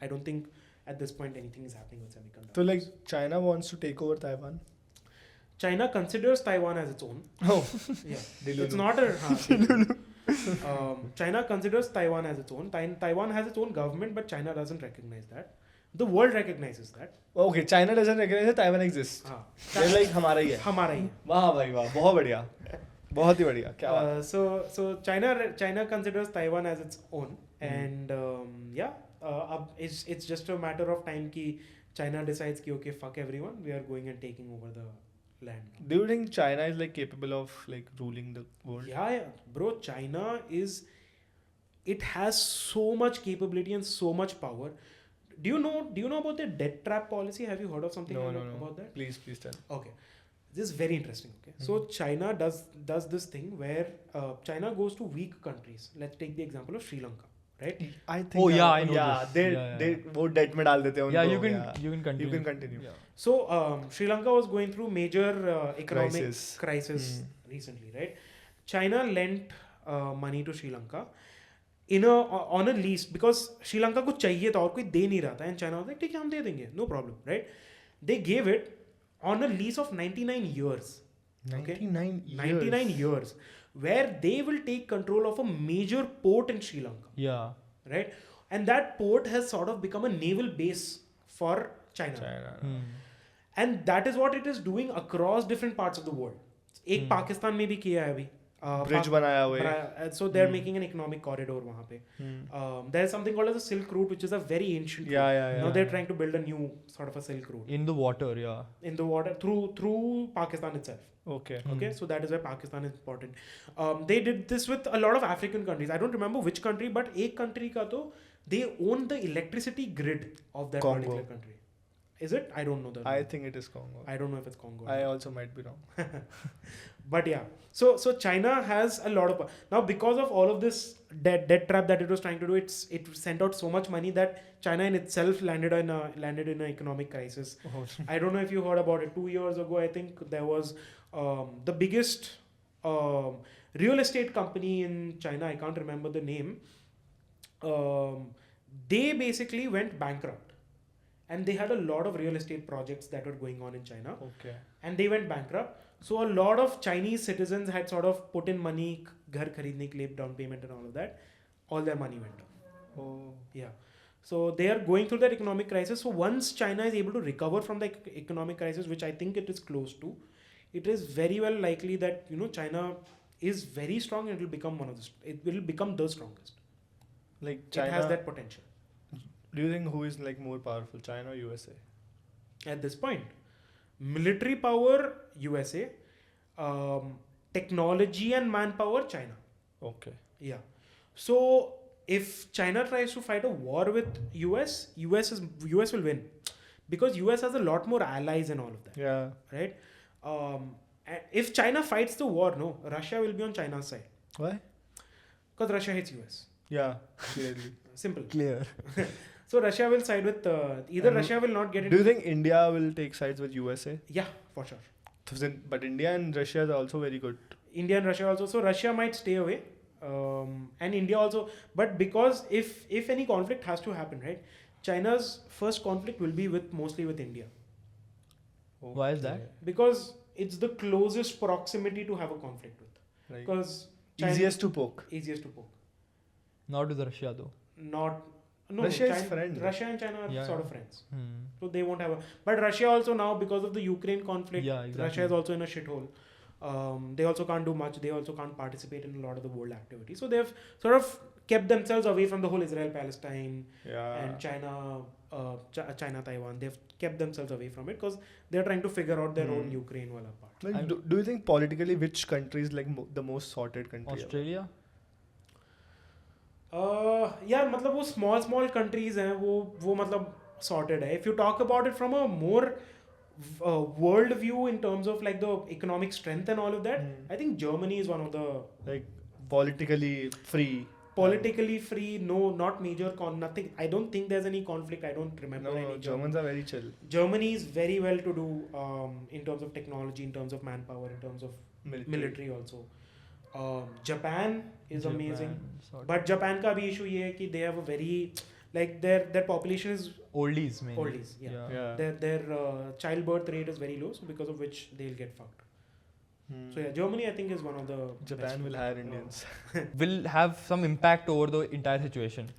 I don't think at this point anything is happening with semiconductors. So like China wants to take over Taiwan. China considers Taiwan as its own. Oh, Yeah, Dilulu. it's not a. China considers Taiwan as its own. Taiwan has its own government, but China doesn't recognize that. The world recognizes that. Okay, China doesn't recognize that Taiwan exists. हाँ, They're like हमारा ही है. हमारा ही है. वाह भाई वाह, बहुत बढ़िया, बहुत ही बढ़िया. क्या बात. So China considers Taiwan as its own, and अब it's just a matter of time कि China decides कि okay, fuck everyone, we are going and taking over the land. Do you think China is like capable of like ruling the world? Yeah, bro. China it has so much capability and so much power. Do you know about the debt trap policy? Have you heard of something No. about that? Please tell. Okay, this is very interesting. Okay, so China does this thing where China goes to weak countries. Let's take the example of Sri Lanka, right? I think. Oh, yeah, I know Yeah, this. they वो debt में डाल देते हैं उनको. Yeah, you can continue. You can continue. Yeah. So Sri Lanka was going through major economic crisis recently, right? China lent money to Sri Lanka on a lease because Sri Lanka को चाहिए था और कोई दे नहीं रहा था, and China was like, ठीक है हम दे देंगे, no problem, right? They gave it on a lease of 99 years. 99 years. 99 years, where they will take control of a major port in Sri Lanka, Yeah. right? And that port has sort of become a naval base for China. And that is what it is doing across different parts of the world. एक पाकिस्तान में भी किया है अभी. Bridge बनाया हुआ है. So they're making an economic corridor वहाँ पे. There's something called as a Silk Route, which is a very ancient route. Yeah. Now they're trying to build a new sort of a Silk Route In the water, yeah. in the water through Pakistan itself. Okay. Okay, so that is why Pakistan is important. They did this with a lot of African countries. I don't remember which country, but एक country का तो they own the electricity grid of that Congo. particular country. Is it? I don't know that. I think it is Congo. I don't know if it's Congo. I also might be wrong. But yeah, so China has a lot of now because of all of this debt trap that it was trying to do. It sent out so much money that China in itself landed in an economic crisis. I don't know if you heard about it. 2 years ago, I think there was the biggest real estate company in China. I can't remember the name. They basically went bankrupt. And they had a lot of real estate projects that were going on in China. Okay. And they went bankrupt. So a lot of Chinese citizens had sort of put in money, घर खरीदने के लिए, down payment and all of that. All their money went off. Oh. Yeah. So they are going through that economic crisis. So once China is able to recover from the economic crisis, which I think it is close to, it is very well likely that China is very strong and it will become it will become the strongest. Like China. It has that potential. Do you think who is like more powerful, China or USA? At this point, military power USA, technology and manpower China. Okay. Yeah. So if China tries to fight a war with US will win because US has a lot more allies and all of that. Yeah. Right. If China fights the war, no, Russia will be on China's side. Why? Because Russia hates US. Yeah. Clearly. Simple. Clear. So Russia will side with either Russia will not get into. Do you think India will take sides with USA? Yeah, for sure. But India and Russia are also very good. India and Russia also. So Russia might stay away, and India also. But because if any conflict has to happen, right? China's first conflict will be mostly with India. Why is that? Because it's the closest proximity to have a conflict with. Right. Because Easiest to poke. Easiest to poke. Not with Russia though. No, Russia is friend. Russia and China are sort of friends. Hmm. So they won't have a. But Russia also now, because of the Ukraine conflict, Yeah, exactly. Russia is also in a shithole. They also can't do much. They also can't participate in a lot of the world activities. So they've sort of kept themselves away from the whole Israel-Palestine and China-Taiwan. They've kept themselves away from it because they're trying to figure out their own Ukraine wala part. Like, do you think politically which country is like the most sorted country? Australia? यार मतलब वो small countries हैं वो मतलब sorted है. If you talk about it from a more world view in terms of like the economic strength and all of that, I think Germany is one of the like politically free. Politically free, no, not major nothing. I don't think there's any conflict. I don't remember any. No, Germans are very chill. Germany is very well to do in terms of technology, in terms of manpower, in terms of military also. Japan is amazing, but Japan का भी issue ये है कि they have a very like their population is Oldies, mainly. oldies. Yeah. Yeah. Their childbirth rate is very low, so because of which they'll get fucked. So yeah, Germany I think is one of the Japan best will ones. hire Indians. Will have some impact over the entire situation.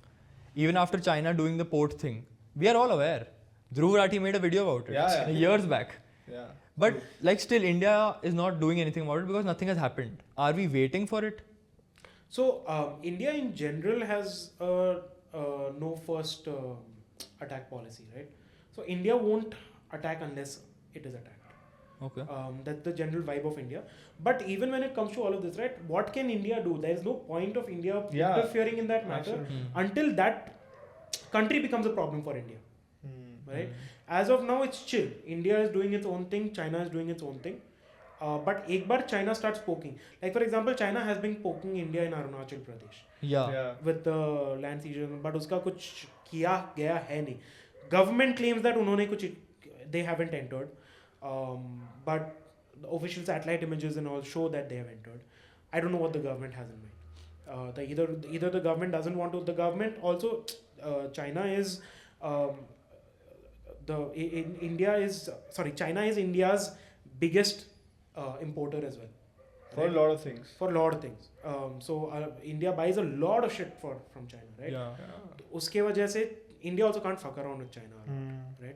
Even after China doing the port thing, we are all aware. Dhruv Rathee made a video about it Yeah. years back. Yeah. But like still, India is not doing anything about it because nothing has happened. Are we waiting for it? So India in general has no first attack policy, right? So India won't attack unless it is attacked. Okay. That's the general vibe of India. But even when it comes to all of this, right? What can India do? There is no point of India Yeah. interfering in that matter Absolutely. until that country becomes a problem for India, right? As of now, it's chill. India is doing its own thing. China is doing its own thing. But एक बार China starts poking. Like for example, China has been poking India in Arunachal Pradesh Yeah. with the land seizure, but उसका कुछ किया गया है नहीं. Government claims that उन्होंने कुछ they haven't entered, but the official satellite images and all show that they have entered. I don't know what the government has in mind. Either the government doesn't want to. The government also China is China is India's biggest importer as well. For a lot of things. For a lot of things. So India buys a lot of shit from China, right? Yeah. उसके वजह से India also can't fuck around with China, right?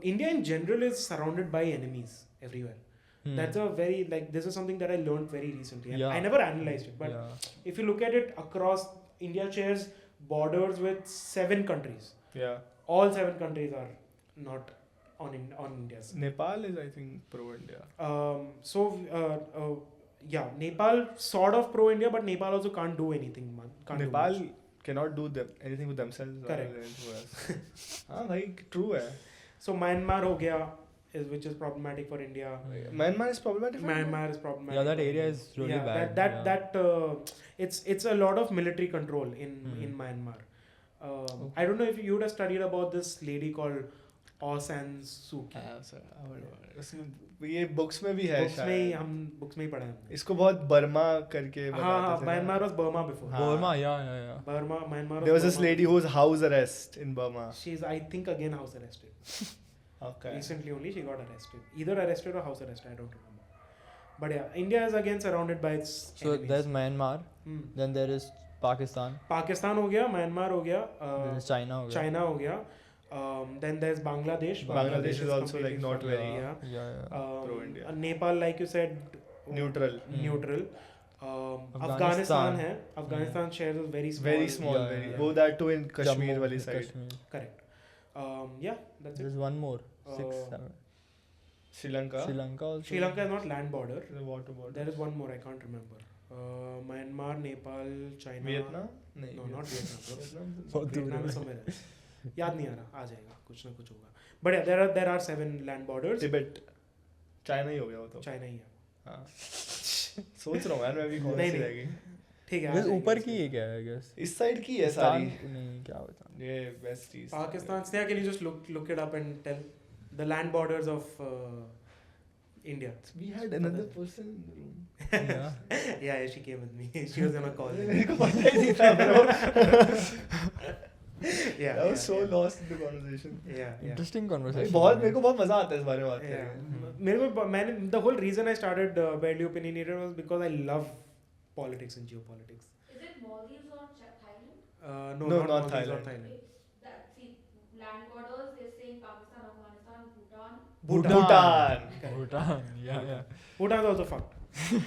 India in general is surrounded by enemies everywhere. That's a very this is something that I learned very recently. And Yeah. I never analyzed it, but if you look at it across, India shares borders with 7 countries. Yeah. All 7 countries are not on India's side. Nepal is, I think, pro-India. Nepal sort of pro-India, but Nepal also can't do anything, man. Can't do Nepal much. cannot do anything with themselves. Correct. हाँ भाई, true है. So Myanmar हो गया, which is problematic for India. Myanmar is problematic. Myanmar is problematic. Yeah, that for area India. is really Yeah, bad. It's a lot of military control in Myanmar. I don't know if you would have studied about this lady called Aung San Suu Kyi. ये books में भी है शायद. Books में ही पढ़ा है. इसको बहुत बर्मा करके हाँ, बताते थे. Myanmar was Burma before. Burma, yeah. Myanmar. There was this Burma. lady who was house arrest in Burma. She's, I think, again house arrested. Okay. Recently only she got arrested. Either arrested or house arrested, I don't remember. But yeah, India is again surrounded by its So enemies. there's Myanmar, then there is Pakistan, Pakistan हो गया, Myanmar हो गया, then there's China हो गया. China हो गया. Then there's Bangladesh. Bangladesh is also completely like not fucked. very Yeah. pro-India. Nepal, like you said, Neutral. neutral. Afghanistan. है. Afghanistan shares is very small. Very small. Yeah, very. yeah. Go that too in Kashmir Jammu, wali side. Kashmir. Correct. Yeah, that's it. There's one more. 6, 7. Sri Lanka. Sri Lanka also. Sri Lanka is not land border. The water border. There is one more, I can't remember. Myanmar, Nepal, China. Vietnam? No, not Vietnam. Vietnam. बहुत दूर Vietnam है. is somewhere else. याद नहीं आ रहा, आ जाएगा, कुछ ना कुछ होगा. But yeah, there are 7 land borders. Tibet. China ही हो गया वो तो. China ही है. हाँ. सोच रहा हूँ यार मैं भी कौन नहीं, सी नहीं. रहेगी. ठीक है. आ This जाएगा ऊपर इसमें. की है क्या I guess. इस साइड की है सारी. नहीं क्या बता. ये west east. Pakistan. Sneha, can you just look it up and tell the land borders of India? We had another person in the room. Yeah. Yeah, she came with me. She was gonna call. मेरे को पता ही नहीं था bro. Yeah. I was so lost in the conversation. Yeah. Interesting भाई conversation. मेरे को बहुत मजा आता है इस बारे में बात Yeah. करके. The whole reason I started Badly Opinionated was because I love politics and geopolitics. Is it Maldives or Thailand? No, No, not not Maldives or Thailand. Land borders, they're saying Pakistan, Afghanistan, Bhutan. Bhutan. Bhutan. Yeah. Bhutan is also fucked.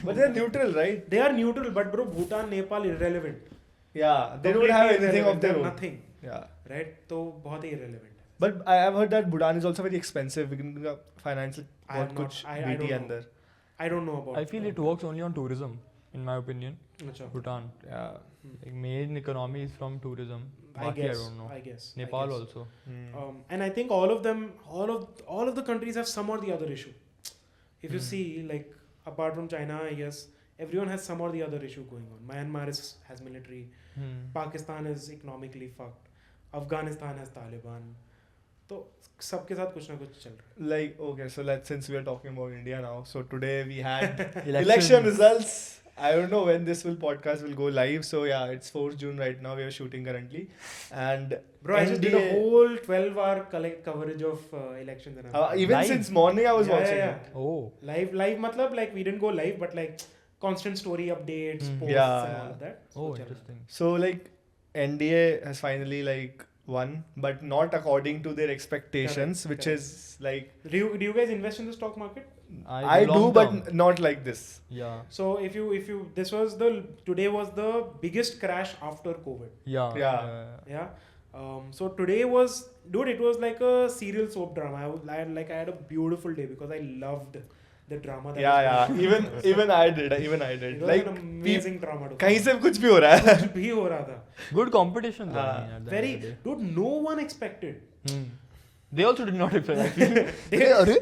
But they're neutral, right? They are neutral, but bro, Bhutan, Nepal, irrelevant. Yeah, they don't have Completely anything of irrelevant. their They own. have nothing, Yeah. right? तो बहुत ही irrelevant है. But I have heard that Bhutan is also very expensive. Financial I have बहुत not- कुछ I BT don't know. अंदर. I don't know about. I feel it works only on tourism, in my opinion. अच्छा. Bhutan. Yeah. Like main economy is from tourism. I Baki, guess. I don't know. I guess. Nepal also. And I think all of them, all of the countries have some or the other issue. If you see, like apart from China, I guess everyone has some or the other issue going on. Myanmar has military. Pakistan is economically fucked. Afghanistan has Taliban. तो सबके साथ कुछ ना कुछ चल रहा Like, okay, so since we are talking about India now, so today we had Elections. election results I don't know when this podcast will go live. So yeah, it's 4th June right now. We are shooting currently, and Bro, I just did a whole 12-hour coverage of elections. And even Live? since morning I was Yeah, watching yeah, it. Oh. live, matlab, like we didn't go live, but like constant story updates, posts, Yeah, and yeah. all of that. Oh, So, chalo. interesting. So like NDA has finally like won, but not according to their expectations, Correct, which correct. is like Do you guys invest in the stock market? I do, long but term. not like this. Yeah. So if you today was the biggest crash after COVID. Yeah. Yeah. Yeah. So today was, dude, it was like a serial soap drama. I had a beautiful day because I loved the drama. That Yeah, was yeah. going on. Even I did. It was Like an amazing drama. to कहीं watch. से कुछ भी हो रहा है. कुछ भी हो रहा था. Good competition. though, हाँ, I mean, at the Very, end of the day. dude, no one expected. They also did not expect.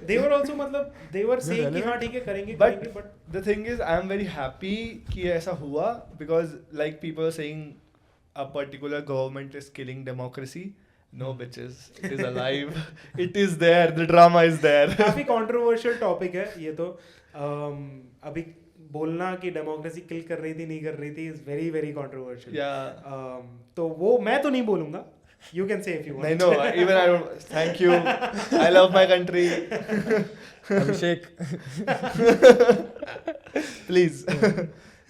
They were also मतलब they were saying कि हाँ ठीक है करेंगे But करेंगे, but the thing is, I am very happy कि ऐसा हुआ because like people are saying a particular government is killing democracy. No bitches, it is alive. It is there. The drama is there. काफी controversial topic है ये तो. अभी बोलना कि डेमोक्रेसी किल कर रही थी नहीं कर रही थी is very very controversial. Yeah. तो वो मैं तो नहीं बोलूंगा. You can say if you want. I know. Even I don't. Thank you. I love my country. Abhishek. Please.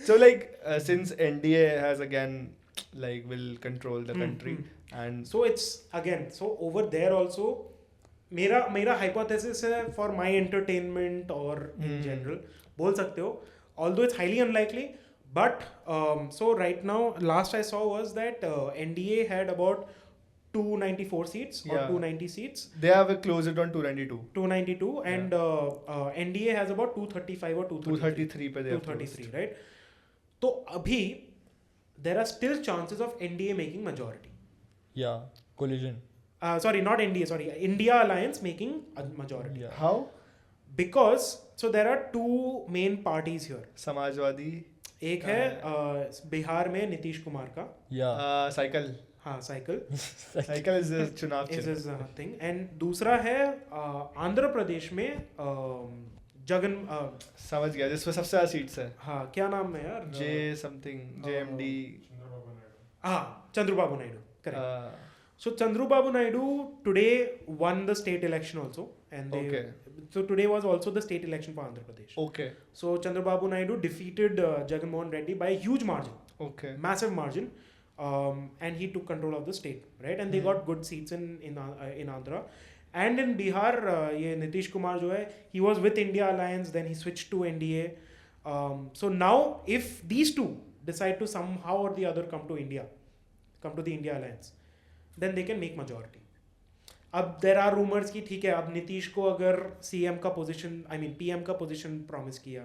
So like since NDA has again like will control the country and So it's again, so over there also मेरा hypothesis है for my entertainment or in general बोल सकते हो, although it's highly unlikely, but so right now last I saw was that NDA had about 294 seats or Yeah. 290 seats. they have closed it on 292. 292 and NDA has about 235 or 233 पे they have 233, closed. right? तो अभी there are still chances of NDA making majority. Yeah. Collision. Sorry, not NDA, sorry, India Alliance making a majority. Yeah. How? Because so there are two main parties here. Samajwadi एक है बिहार में नीतीश कुमार का, Yeah. Cycle हाँ cycle cycle is चुनाव is चिन्ह. his thing, and दूसरा है आंध्र प्रदेश में जगन समझ गया जिसमें सबसे ज्यादा सीट्स है. हाँ क्या नाम है यार, जे समथिंग JMD. हाँ Chandrababu Naidu, correct. So Chandrababu Naidu today won the state election also, and they, Okay. so today was also the state election for Andhra Pradesh. Okay. So Chandrababu Naidu defeated Jagan Mohan Reddy by a huge margin, Okay. massive margin, and he took control of the state, right? And they got good seats in Andhra, and in Bihar, ये Nitish Kumar जो है, he was with India Alliance, then he switched to NDA. So now, if these two decide to somehow or the other come to the India Alliance, then they can make majority. अब there are rumors कि ठीक है अब नीतीश को अगर CM का position PM का position promise किया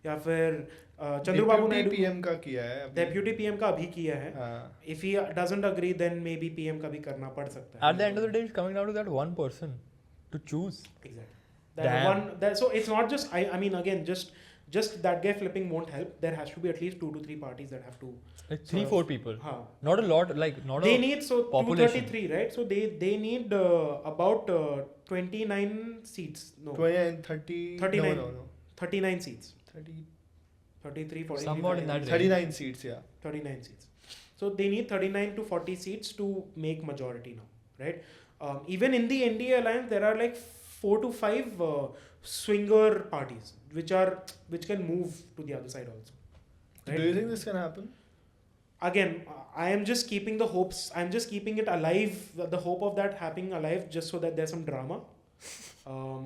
या फिर चंद्रबाबू नायडू PM का किया है अभी. डेप्यूटी PM का अभी किया है. हाँ. If he doesn't agree then maybe PM का भी करना पड़ सकता है. At the end of the day, it's coming down to that one person to choose. Exactly. That Damn. one. So it's not just I mean again just that guy flipping won't help. There has to be at least 2 to 3 parties that have to. Like sort 3-4 of- people. हाँ. Not a lot. Like not They a need so population. 233, right? So they need about 29 seats. No, 29, 30. 39. No. 39 seats. 30, 33, 40. Somewhat in that range. 39 seats. Yeah. 39 seats. So they need 39 to 40 seats to make majority now, right? Even in the NDA alliance, there are like 4 to 5 swinger parties which can move to the other side also. Right? Do you think this can happen? Again, I am just keeping the hopes. I'm just keeping it alive. The hope of that happening alive, just so that there's some drama.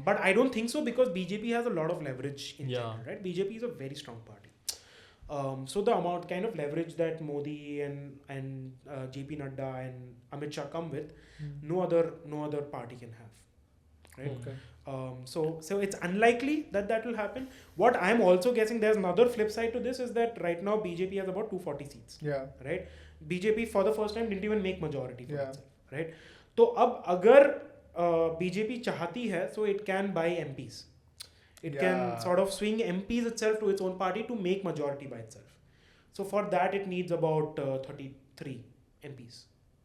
But I don't think so because BJP has a lot of leverage in general, right? BJP is a very strong party. So the kind of leverage that Modi and JP Nadda and Amit Shah come with, no other party can have, right? Okay. So it's unlikely that will happen. What I'm also guessing, there's another flip side to this, is that right now BJP has about 240 seats, Yeah. right? BJP for the first time didn't even make majority for Yeah. itself, right? तो अब अगर BJP चाहती है, so it can buy MPs. It can Yeah. sort of swing MPs itself to its own party to make majority by itself. So for that it needs about 33 MPs,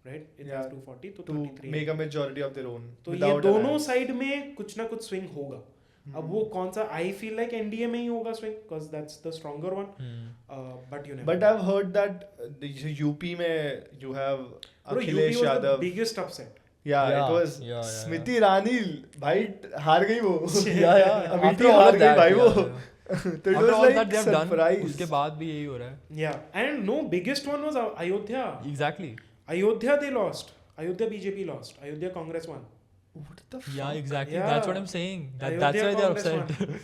right? It has Yeah. 240 to To 33. make a majority of their own. तो ये without दोनों alliance. Side में कुछ ना कुछ swing होगा. अब वो कौन सा आई फील लाइक एनडीए में ही होगा swing because that's the stronger one but you never But I've heard that UP में you have Akhilesh Yadav. Biggest upset Yeah, Yeah, it was yeah. Smriti Irani. भाई हार गई वो. yeah. Amethi After all हार of गई that, भाई वो. yeah. तो it After was all like that they have done, surprise. उसके बाद भी यही हो रहा है. yeah and no biggest one was Ayodhya. Exactly. Ayodhya they lost. Ayodhya BJP lost. Ayodhya Congress won. What the fuck? Yeah, exactly. Yeah. That's what I'm saying. That's Ayodhya why they're Congress upset. won.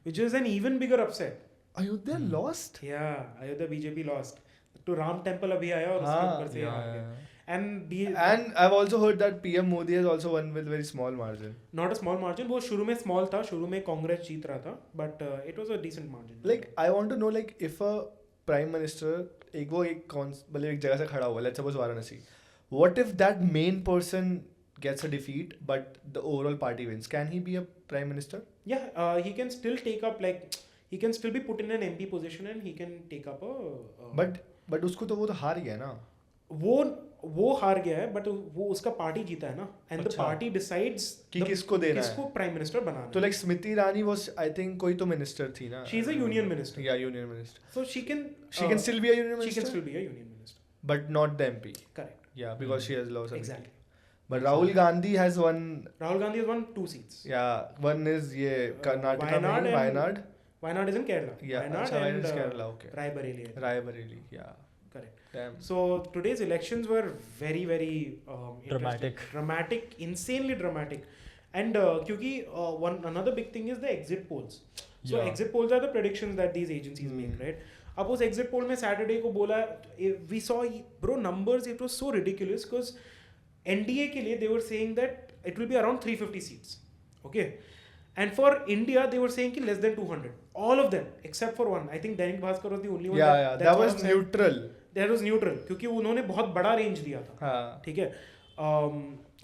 Which is an even bigger upset. Ayodhya lost? Yeah, Ayodhya BJP lost. To Ram Temple अभी आया और उसके हाँ, ऊपर से yeah, हार गया. yeah. And And I've also heard that PM Modi has also won with very small margin. not a small margin. वो शुरू में small था, शुरू में कांग्रेस जीत रहा था, but it was a decent margin. Like I want to know like if a prime minister मतलब एक जगह से खड़ा हुआ, let's suppose Varanasi, what if that main person gets a defeat but the overall party wins? Can he be a prime minister? Yeah, he can still take up like he can still be put in an MP position and he can take up a. But उसको तो वो तो हार गया ना. वो हार गया है बट वो उसका पार्टी जीता है ना एंड द अच्छा. पार्टी डिसाइड्स कि किसको देना है. किसको प्राइम मिनिस्टर बनाना तो like Smriti Irani was I think कोई तो minister थी ना. She is a union minister Yeah, union minister. So she can Still be a union she minister. can still be a union minister But not the MP. correct Yeah, because she has lost. exactly But Rahul Gandhi has won. Rahul Gandhi has won 2 seats Yeah, one is ये कर्नाटका में Wayanad and- Wayanad. Wayanad is in Kerala Yeah, Wayanad अच्छा, Wayanad and is Kerala, okay. Raebareli Raebareli, yeah. correct Damn. so today's elections were very very Dramatic. dramatic insanely dramatic and क्योंकि one another big thing is the exit polls so Yeah. exit polls are the predictions that these agencies make right अब उस exit poll में Saturday को बोला we saw bro numbers it was so ridiculous because NDA के लिए they were saying that it will be around 350 seats okay and for India they were saying कि less than 200 all of them except for one I think Dainik Bhaskar was the only one Yeah, that sort was of said- neutral. that was neutral क्योंकि उन्होंने बहुत बड़ा range दिया था हाँ. ठीक है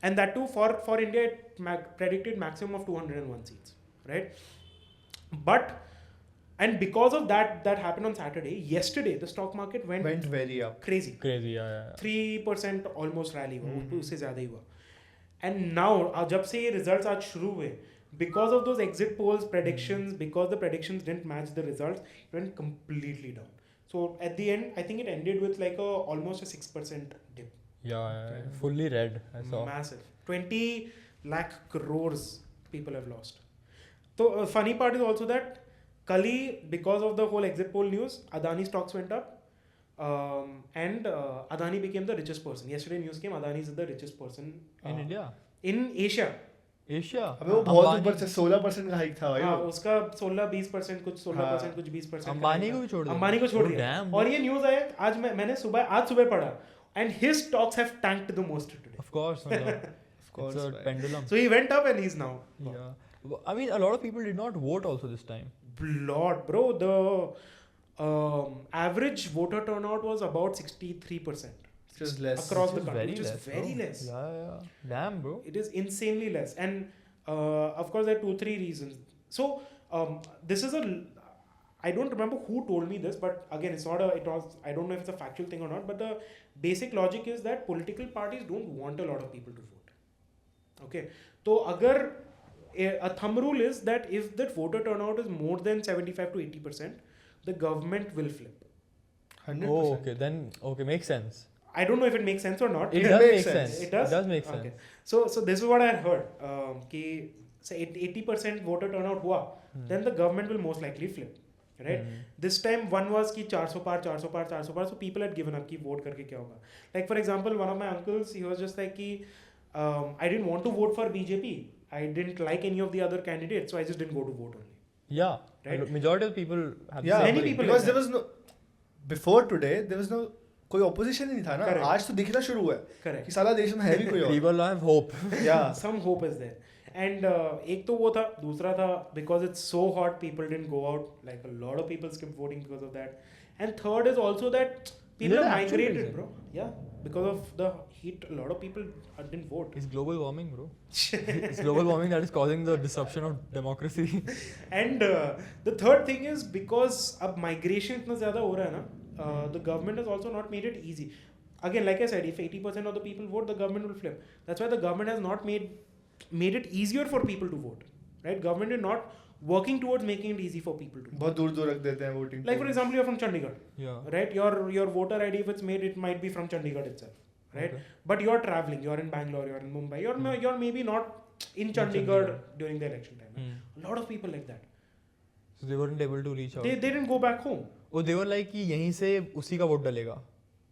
and that too for India it predicted maximum of 201 seats right but and because of that happened on Saturday yesterday the stock market went very up. crazy Crazy, yeah. 3% almost rally हुआ उससे ज़्यादा ही हुआ and now जब से ये results आज शुरू हुए because of those exit polls predictions because the predictions didn't match the results it went completely down so at the end I think it ended with like almost a 6% dip Yeah. Fully red. I saw. massive 20 lakh crores people have lost so funny part is also that kali because of the whole exit poll news Adani stocks went up and Adani became the richest person yesterday news came Adani is the richest person In India. in Asia Asia. अबे वो बहुत ऊपर से 16% का hike था भाई. हाँ वो. उसका 16-20% कुछ 16% कुछ 20% अंबानी को भी छोड़ दिया. अंबानी को छोड़ Oh, दिया damn. और ये न्यूज़ आया आज मैंने आज सुबह पढ़ा and his stocks have tanked the most today Of course. मतलब, Of course. it's a भाई. pendulum. so he went up and he's now Yeah. I mean, a lot of people did not vote also this time. Lord, bro, the average voter turnout was about 63% Which is less. across the Which is country, very which is less, very bro. less. Yeah. Damn, bro. It is insanely less, and of course there are 2-3 reasons. So this is I don't remember who told me this, but again, it's not I don't know if it's a factual thing or not, but the basic logic is that political parties don't want a lot of people to vote. Okay, so agar a thumb rule is that if the voter turnout is more than 75 to 80%, the government will flip. 100%. Oh, okay. Then, okay, makes sense. I don't know if it makes sense or not. It It does makes make sense. sense. It does? It does make Okay. sense. So this is what I had heard. कि say 80% voter turnout हुआ, then the government will most likely flip. Right? This time one was कि 400 पार, 400 पार, 400 पार. So people had given up कि vote करके क्या होगा. Like for example, one of my uncles, he was just like कि I didn't want to vote for BJP. I didn't like any of the other candidates, so I just didn't go to vote only. Yeah. Right? Majority of people have Yeah, the same many thing. people because like there was no before today there was no कोई opposition ही नहीं था ना. Correct. आज तो दिखना शुरू हुआ है Correct. कि साला देश में है भी कोई और. People have hope. Yeah. Some hope is there. And एक तो वो था, दूसरा था because it's so hot, people didn't go out. Like a lot of people skipped voting because of that. And third is also that people Is it have actual migrated, reason? bro. Yeah, because of the heat, a lot of people didn't vote. It's global warming, bro. It's global warming that is causing the disruption of democracy. And the third thing is because अब migration इतना ज़्यादा हो रहा है ना, the government has also not made it easy. Again, like I said, if 80% of the people vote, the government will flip. That's why the government has not made it easier for people to vote. right? Government is not working towards making it easy for people to do. बहुत दूर रख देते हैं voting. Like for example, you're from Chandigarh, Yeah. right? Your voter ID, if it's made, it might be from Chandigarh itself, right? Okay. But you're traveling, you're in Bangalore, you're in Mumbai, you're maybe not in Chandigarh during the election time. A lot of people like that. So they weren't able to reach out. They didn't go back home. Oh, they were like कि यहीं से उसी का vote डलेगा.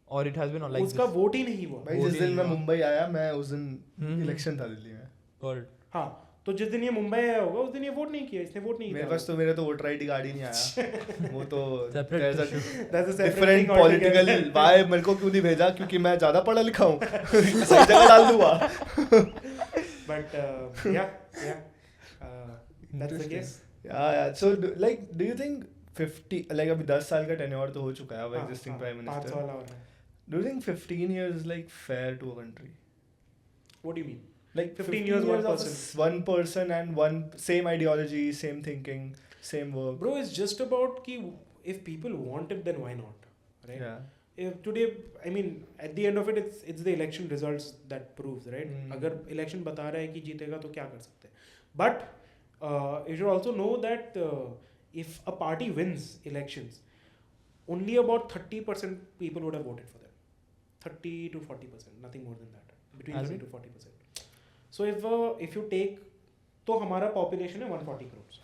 Or it has been like उसका this. Vote ही नहीं हुआ. भाई जिस दिन मैं मुंबई आया मैं उस दिन इलेक्शन था दिल्ली में. Got it. हाँ, तो जिस दिन ये मुंबई आया होगा उस दिन ये वोट नहीं किया, इसने वोट नहीं किया. मेरे तो वोटर आईडी कार्ड ही नहीं आया. वो तो Separate there's a That's a separate different thing altogether. political why मेरे को क्यों नहीं भेजा क्योंकि मैं ज्यादा पढ़ा लिखा हूँ. सही जगह डाल दूँगा. But that's the case. Yeah. So do you think 50 like अभी 10 साल का tenure तो हो चुका है अब हाँ, existing हाँ, prime 5 minister. साल और है. Do you think 15 years is like fair to a country? What do you mean? Like 15 years, one of person. one person and one same ideology, same thinking, same work. Bro, it's just about ki if people want it, then why not, right? Yeah. If today, I mean, at the end of it, it's the election results that proves, right? अगर election बता रहा है कि जीतेगा तो क्या कर सकते हैं? But you should also know that if a party wins elections, only about 30% people would have voted for them. 30 to 40%, nothing more than that. Between As 30 to 40%. So if you take, तो हमारा population है 140 crores,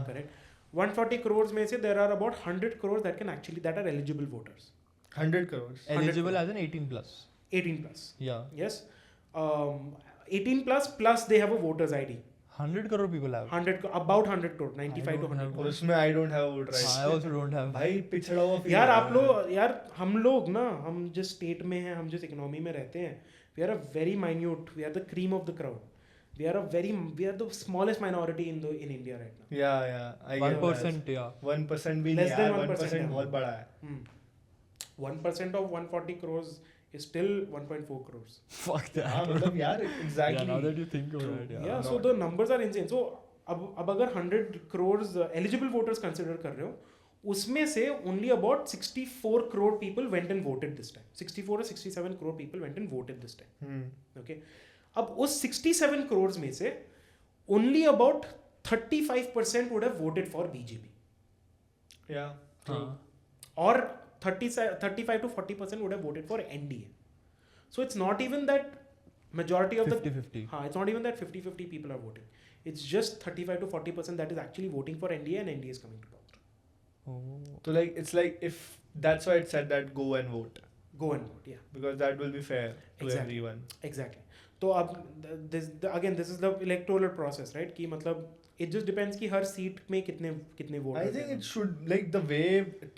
correct? 140 crores में से there are about 100 crores that are eligible voters. 100 crores. Eligible as an 18 plus. 18 plus. Yeah. Yes. 18 plus they have a voter's ID. 100 crore people have. About 100 crore, 95 to 100 और crore. उसमें I don't have vote right. I also don't have. भाई पिछड़ा हुआ feel यार हो आप रहा है. लोग यार हम लोग ना हम जिस स्टेट में हैं हम जिस इकोनॉमी में रहते हैं we are a very minute, we are the cream of the crowd, we are the smallest minority in India right now. Yeah. I get 1%, yeah. 1% भी Less नहीं than है. 1% 1% बहुत बड़ा है. 1% of 140 crores is still 1.4 crores. Fuck that. हाँ मतलब यार exactly. Yeah, now that you think about it, Yeah, so the numbers are insane. So अब अगर 100 crores eligible voters consider कर रहे हो उसमें से only about 64 crore people went and voted this time. 64 or 67 crore people went and voted this time. Okay. अब उस 67 crores में से only about 35% would have voted for BJP. Yeah. हाँ. Or 35 to 40% would have voted for NDA. So it's not even that majority of 50-50. it's not even that 50-50 people are voting. It's just 35 to 40% that is actually voting for NDA and NDA is coming to power. Oh. So like it's like if that's why it said that go and vote Go and vote, yeah. because that will be fair to Exactly. everyone. Exactly. तो अब this is the electoral process, right? कि मतलब it just depends कि हर seat में कितने vote. I think it should like the way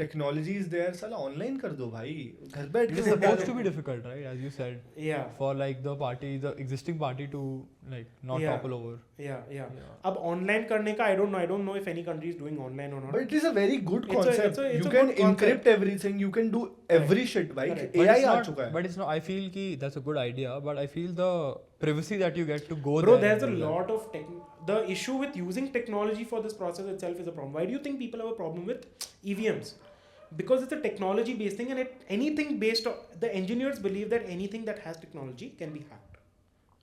technology is there साला online कर दो भाई घर बैठ It के is supposed to be difficult, right? As you said. Yeah. For like the existing party to like not Yeah. topple over. Yeah. अब online करने का I don't know if any country is doing online or not. But it is a very good It's a- concept. it's a You good can concept. encrypt everything. You can do every shit भाई. Correct. But AI it's uh not, चुका है. but it's not. I feel कि that's a good idea. But I feel the privacy that you get to go Bro, there. there's a and do that. lot of the issue with using technology for this process itself is a problem. Why do you think people have a problem with EVMs? Because it's a technology based thing and anything based on the engineers believe that anything that has technology can be hacked,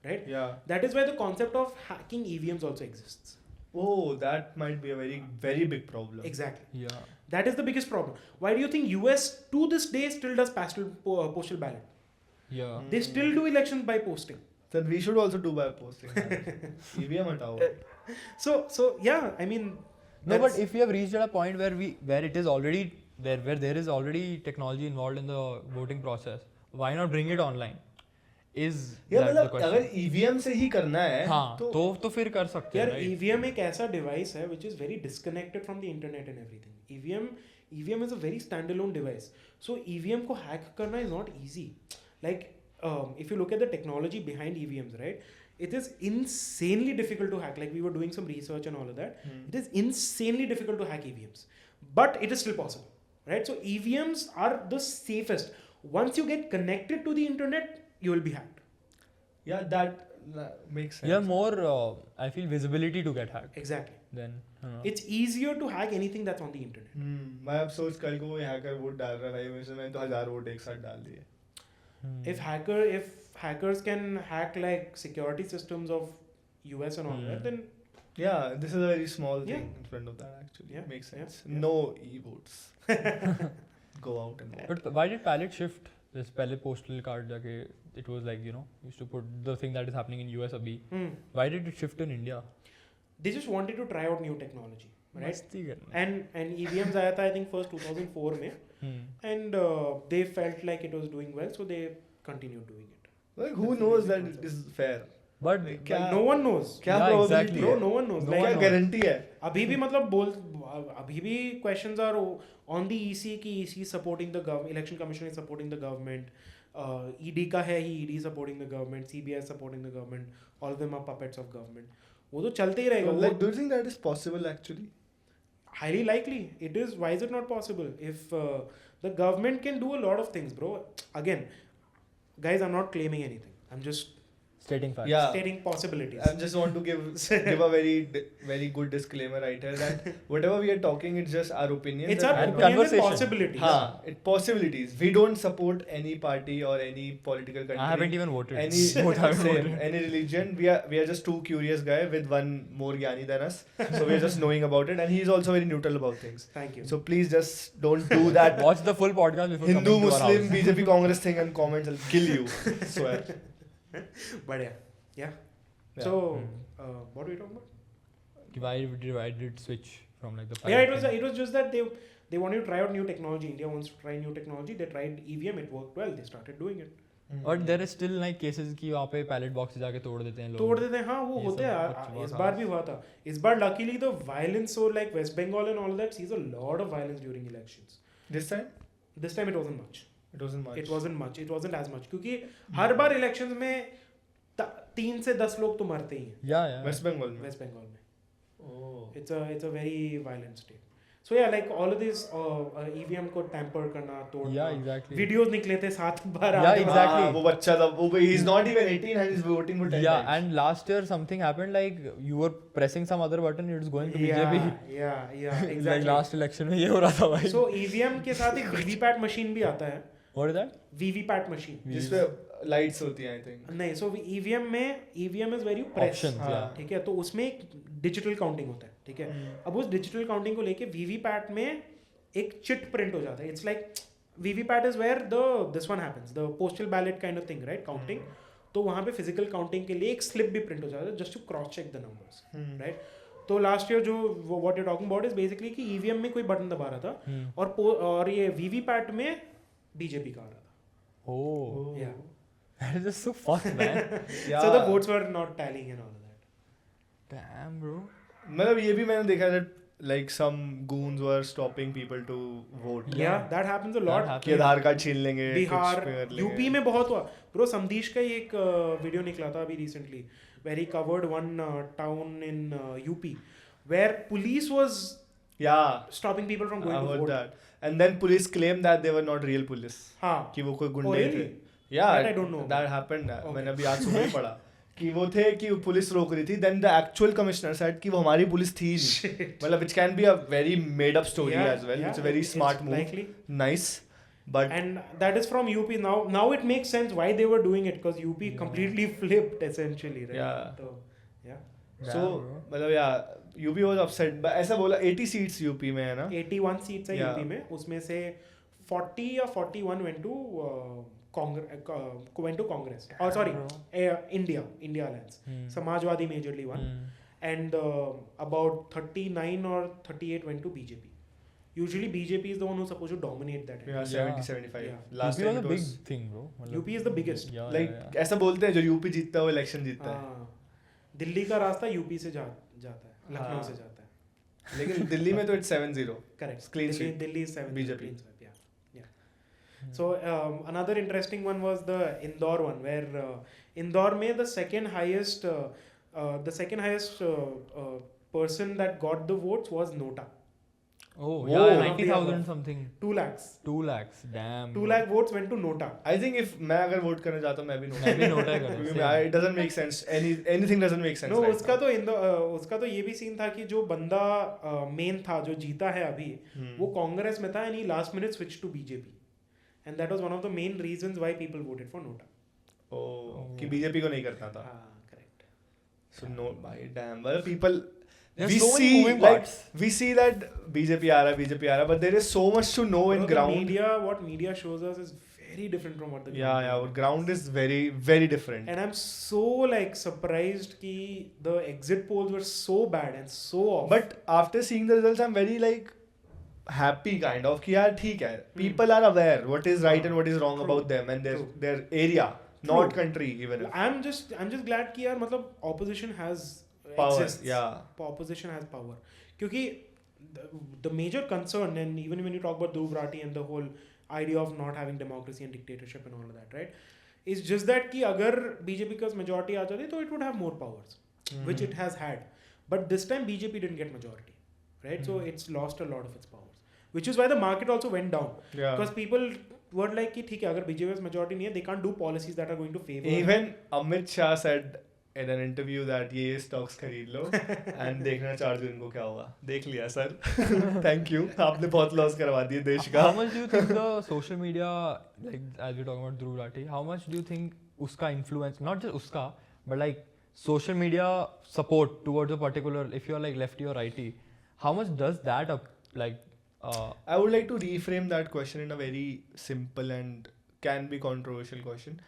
right? Yeah. That is why the concept of hacking EVMs also exists. Oh, that might be a very very big problem. Exactly. Yeah. That is the biggest problem. Why do you think US to this day still does postal ballot? Yeah. They still do elections by posting. Then we should also do by posting. EVM हटाओ. So yeah, I mean. No, that's- but if we have reached at a point where it is already where there is already technology involved in the voting process, why not bring it online? Is Yeah, that the मतलब question? अगर EVM से ही करना है हाँ तो फिर कर सकते हैं, यार right? EVM एक ऐसा डिवाइस है which is very disconnected from the internet and everything. EVM is a very standalone device. So EVM को hack करना is not easy. Like if you look at the technology behind EVMs, right? It is insanely difficult to hack. Like we were doing some research and all of that. It is insanely difficult to hack EVMs, but it is still possible, right? So EVMs are the safest. Once you get connected to the internet, you will be hacked. Yeah, that makes sense. Yeah, more I feel visibility to get hacked. Exactly. Then It's easier to hack anything that's on the internet. मैं अब सोच कल को कोई hacker vote डाल रहा है भाई वैसे मैंने तो 1000 वोट एक साथ डाल दिए. If hackers can hack like security systems of US and all that, then Yeah, this is a very small thing Yeah. in front of that actually. Yeah, Makes yeah, sense. yeah. No e-votes. Go out and vote. But why did Palette shift? This Palette postal card, jake, it was like, used to put the thing that is happening in US abhi. Hmm. Why did it shift in India? They just wanted to try out new technology, right? मस्ती करना। And EVMs आया था I think first 2004 में, and they felt like it was doing well, so they continued doing it. Like who knows that it is fair? But Like, Like, क्या no one knows. क्या Yeah, probability exactly. है? No one knows. No Like, one क्या knows. guarantee है? अभी भी मतलब अभी भी questions are on the EC कि EC is supporting the government, election commission is supporting the government, ED का है ही ED supporting the government, CBI is supporting the government, all of them are puppets of government. वो तो चलते ही रहेगा. Like, do you think that is possible actually? Highly likely it is. Why is it not possible? If the government can do a lot of things, bro. Again, guys, I'm not claiming anything. I'm just stating facts. Yeah. stating possibilities. I just want to give a very good disclaimer right here that whatever we are talking, it's just our opinions. It's our And opinions and conversation. possibilities. हाँ, it possibilities. We don't support any party or any political country. I haven't even voted. Any Both haven't same, voted. any religion. We are just two curious guys with one more gyani than us. So we are just knowing about it, and he is also very neutral about things. Thank you. So please just don't do that Watch the full podcast before Hindu, coming to our Muslim, house. BJP, Congress thing and comments. I'll kill you. Swear. But yeah. Yeah. So, what were we talking about? Why did it switch from like the Yeah, pilot thing? it was just that they wanted to try out new technology. India wants to try new technology. They tried EVM. It worked well. They started doing it. But there is still like cases कि वहाँ पे palette box से जाके तोड़ देते हैं लोग. तोड़ देते हैं. हाँ, वो ये होते सब हैं. कुछ हुआ इस था. बार भी हुआ था. इस बार luckily the violence, so like West Bengal and all that, sees a lot of violence during elections. This time? This time it wasn't much. It wasn't much. It wasn't much. It wasn't as much. क्योंकि हर बार elections में 3 से 10 लोग तो मरते ही हैं. Yeah. West Bengal में. West Bengal में. Oh. It's a very violent state. So yeah, like all of this EVM को tamper करना, तोड़ना. Yeah, exactly. Videos निकले थे 7 बार. Yeah, आगे exactly. हाँ, वो बच्चा था. He's not even 18 and he's voting for 10 Yeah, times. and last year something happened like you were pressing some other button, it was going to BJP. Yeah, Like exactly. last election में ये हो रहा था भाई. So EVM के साथ एक VVPAT machine भी आता है. What is that? VVPAT machine. जिसपे lights होती हैं I think. नहीं, so EVM is where you press. Options, yeah. ठीक है, तो उसमें एक डिजिटल काउंटिंग होता है. ठीक है, अब उस डिजिटल काउंटिंग को लेके VVPAT में एक चिट प्रिंट हो जाता है. It's like VVPAT is where this one happens, the postal ballot kind of thing, right? Counting. तो वहाँ पे फिजिकल काउंटिंग के लिए एक स्लिप भी प्रिंट हो जाता है, just to cross check the numbers, right? तो लास्ट ईयर जो what you talking about is basically कि ईवीएम में कोई बटन दबा रहा था और ये वीवीपैट में बीजेपी का आ रहा था. Oh. Yeah. That is just so fucked, man. So the votes were not tallying and all of that. Damn, bro. मतलब ये भी मैंने देखा that like some goons were stopping people to vote. Yeah, that happens a lot. कि आधार card छीन लेंगे. बिहार, कुछ कर लेंगे. यूपी में बहुत हुआ. ब्रो समदीश का ही एक वीडियो निकला था अभी recently where he covered one town in UP where police was Yeah. stopping people from going I to heard vote. that. And then police claimed that they were not real police. हाँ. कि वो कोई गुंडे really? थे. Yeah, That I don't know. that happened. Okay. मैंने अभी आज सुबह ही पढ़ा कि वो थे कि पुलिस रोक रही थी. Then the actual commissioner said कि वो हमारी पुलिस थी ही नहीं. मतलब which can be a very made up story Yeah, as well. yeah, It's a very it's smart move. likely. Nice. But And that is from UP. Now it makes sense why they were doing it because UP completely flipped essentially, right? Yeah. So, yeah. so मतलब yeah, UP was upset. But ऐसा बोला 80 seats UP में है ना? 81 seats है Yeah. UP में. उसमें से 40 या 41 went to Congress. Oh, sorry, India Alliance. Samajwadi majorly won. And about 39 or 38 went to BJP. Usually BJP is the one who's supposed to dominate that. Yeah, 70-75. Yeah. Last UP time was it a big was thing, bro. मतलब- UP is the biggest. Yeah, like yeah. ऐसा बोलते हैं जो UP जीतता है वो election जीतता है. हाँ. दिल्ली का रास्ता यूपी से जाता है, लखनऊ से जाता है. लेकिन दिल्ली में तो it's 7-0. Correct. Clean sweep. Delhi is 7. BJP. Clean sweep, yeah. So another interesting one was the Indore one, where Indore में the second highest person that got the votes was Nota. Oh, Oh, yeah, one of the 90,000 above. something. 2 lakhs. 2 lakhs. Damn. 2 bro. lakh votes went to Nota. I think if मैं अगर vote करने जाता मैं भी मैं भी NOTA करूँ. क्योंकि Same. it doesn't make sense. Anything doesn't make sense. No, right उसका now. तो उसका तो ये भी सीन था कि जो बंदा मेन था जो जीता है अभी वो कांग्रेस में था and he last minute switched to BJP. And that was one of the main reasons why people voted for Nota. Oh, कि बीजेपी को नहीं करना था. हाँ, correct. So no, भाई damn. Well, people There's we so many see moving like parts. we see that BJP aa raha, but there is so much to know in Bro, ground. what media shows us is very different from what the Yeah, ground ground is very, very different. And I'm so like surprised ki the exit polls were so bad and so off. But after seeing the results, I'm very like happy kind of कि यार ठीक है. People are aware what is right and what is wrong True. about them and True. their area, not True. country even. If. I'm just glad कि यार मतलब opposition has Power, exists. yeah. Opposition has power. क्योंकि the major concern, and even when you talk about Dhruv Rathee and the whole idea of not having democracy and dictatorship and all of that, right, is just that कि अगर BJP का majority आ जाती तो it would have more powers, which it has had. But this time BJP didn't get majority, right? So it's lost a lot of its powers, which is why the market also went down. Yeah. Because people were like कि ठीक है अगर BJP का majority नहीं है, they can't do policies that are going to favor. Even Amit Shah said in an interview that ये stocks खरीद लो and देखना 4 दिन को क्या होगा. देख लिया सर. Thank you. आपने बहुत लॉस करवा दिए देश का. How much do you think the social media, like as we're talking about Dhruv Rathee, how much do you think uska influence, not just uska, but like social media support towards a particular, if you're like lefty or righty, how much does that I would like to reframe that question in a very simple and can be controversial question.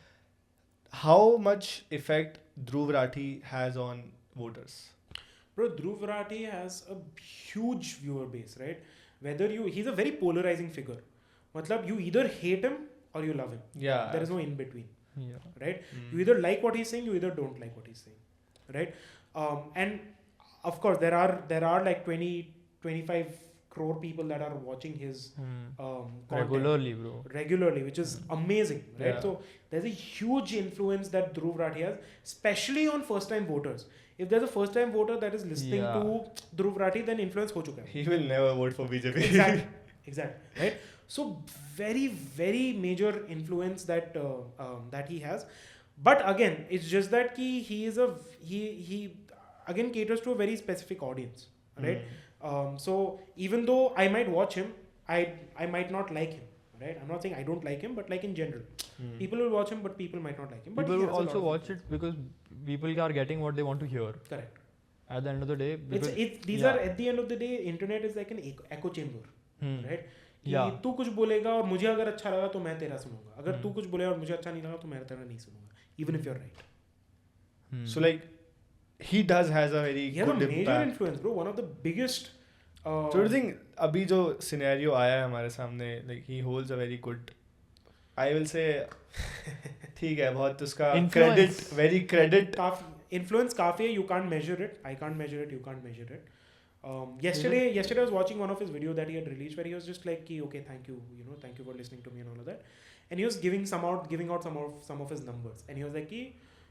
How much effect Dhruv Rathee has on voters? Bro, Dhruv Rathee has a huge viewer base, right? He's a very polarizing figure. Matlab, you either hate him or you love him. Yeah. There is no in between, yeah. right? You either like what he's saying, you either don't like what he's saying, right? And of course, there are like 25 crore people that are watching his content regularly, which is amazing, right? Yeah. So there's a huge influence that Dhruv Rathee has, especially on first-time voters. If there's a first-time voter that is listening to Dhruv Rathee, then influence ho chuka hai. He will never vote for BJP. Exactly, right? So very, very major influence that that he has. But again, it's just that he again caters to a very specific audience, right? So even though I might watch him, I might not like him, right? I'm not saying I don't like him, but like in general, people will watch him, but people might not like him. But People he will has a also lot of watch it because people are getting what they want to hear. Correct. At the end of the day, because These are at the end of the day, internet is like an echo chamber, right? कि तू कुछ बोलेगा और मुझे अगर अच्छा लगा तो मैं तेरा सुनूंगा. अगर तू कुछ बोलेगा और मुझे अच्छा नहीं लगा तो मैं तेरा नहीं सुनूंगा. Even if you're right. So like, he has a very He has a good major impact. influence, bro. One of the biggest. So do you think अभी जो scenario आया है हमारे सामने, like he holds a very good, I will say, ठीक है बहुत उसका credit. Influence काफी है. You can't measure it. I can't measure it. You can't measure it. Yesterday I was watching one of his videos that he had released where he was just like, okay, thank you for listening to me and all of that. And he was giving out some of his numbers. And he was like,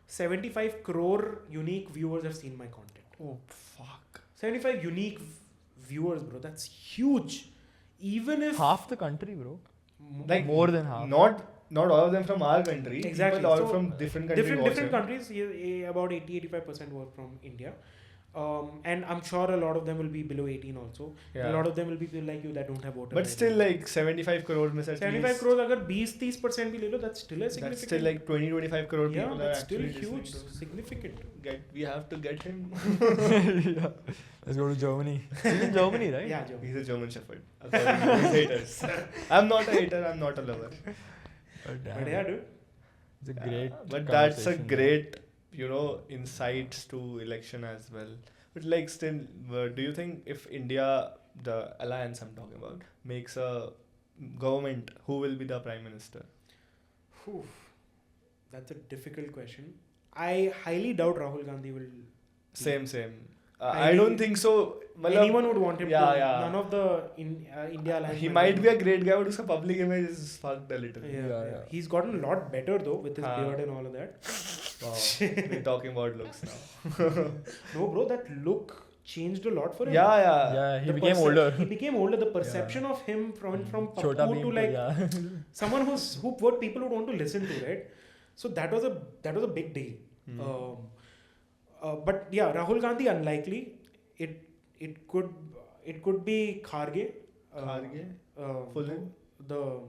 75 crore unique viewers have seen my content. Oh fuck. 75 unique viewers, bro. That's huge. Even if half the country, bro. Like more than half. Not all of them from our country. Exactly. People all So, from different countries. different countries. About 80-85% were from India. And I'm sure a lot of them will be below 18 also. Yeah. A lot of them will be people like you that don't have voter But ID. still like 75 crore में 75 crore अगर 20-30% भी ले लो, that's still a significant. That's still like 20-25 crore yeah, people that's are still actually huge, listening to. significant. We have to get him. Yeah. Let's go to Germany. He's in Germany, right? Yeah, Joe. He's a German Shepherd. According to his haters. I'm not a hater. I'm not a lover. But yeah, dude. It's a great. But that's a conversation, great, insights to election as well. But like still, do you think if India, the alliance I'm talking about, makes a government, who will be the prime minister? Whew. That's a difficult question. I highly doubt Rahul Gandhi will. Same. I don't think so. Anyone would want him yeah, to. yeah. None of the India alliance. He might be a great guy, but his public image is fucked a little. Yeah. He's gotten a lot better though with his beard and all of that. Wow. We're talking about looks now. No, bro, that look changed a lot for him. Yeah. Yeah, he The became older. He became older. The perception of him from Chota Pappu Bheem to like yeah. someone what people would want to listen to, right? So that was a big deal. But yeah, Rahul Gandhi unlikely. It could be Kharge. Full name? The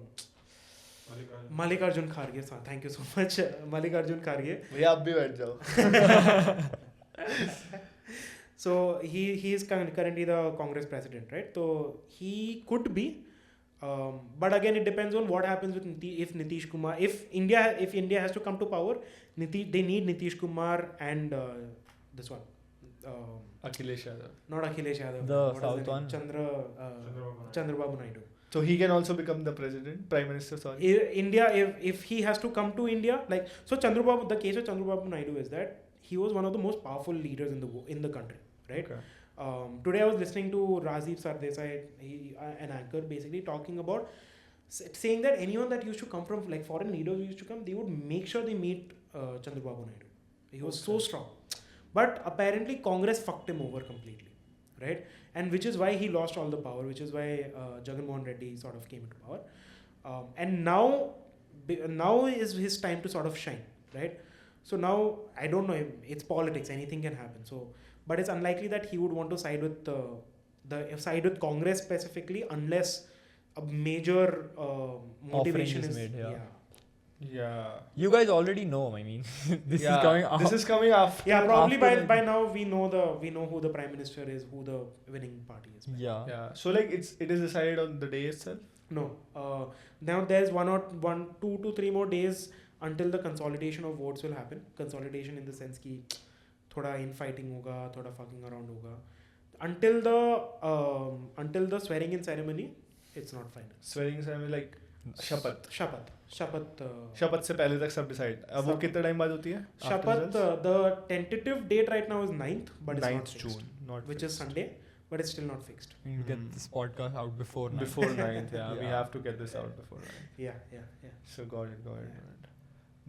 Mallikarjun Kharge. Thank you so much, Mallikarjun Kharge. भैया आप भी बैठ जाओ. So he is currently the Congress president, right? So he could be, but again it depends on what happens with if Nitish Kumar, if India has to come to power, they need Nitish Kumar and this one, Akhilesh Yadav. not Akhilesh Yadav, The what is South name? one? Chandrababu Naidu. So he can also become the prime minister. Sorry. India, if he has to come to India, like, so the case of Chandrababu Naidu is that he was one of the most powerful leaders in the country, right? Okay. Today I was listening to Rajiv Sardesai, an anchor, basically talking about saying that anyone that used to come from, like, foreign leaders who used to come, they would make sure they meet Chandrababu Naidu. He was so strong, but apparently Congress fucked him over completely, right? And which is why he lost all the power, which is why Jagan Mohan Reddy sort of came into power. And now is his time to sort of shine, right? So now, I don't know, it's politics, anything can happen. So, but it's unlikely that he would want to side with side with Congress specifically, unless a major motivation is is made, yeah. Yeah. You guys already know. I mean, this Yeah, is coming out. This is coming after. Yeah, probably after by now we know who the prime minister is, who the winning party is. Yeah. Yeah. So like it is decided on the day itself. No. Now there's 2 to 3 more days until the consolidation of votes will happen. Consolidation in the sense ki thoda infighting hoga, thoda fucking around hoga. Until the swearing in ceremony, it's not final. Swearing ceremony like शपथ से पहले तक सब decide. अब वो कितना time बाद होती है? Shapath, the tentative date right now is 9th, but it's 9th not fixed, June, not which is Sunday, but it's still not fixed. We need to get this podcast out before 9th. Before 9th, yeah. We Yeah. have to get this out before 9th. Yeah. So got it.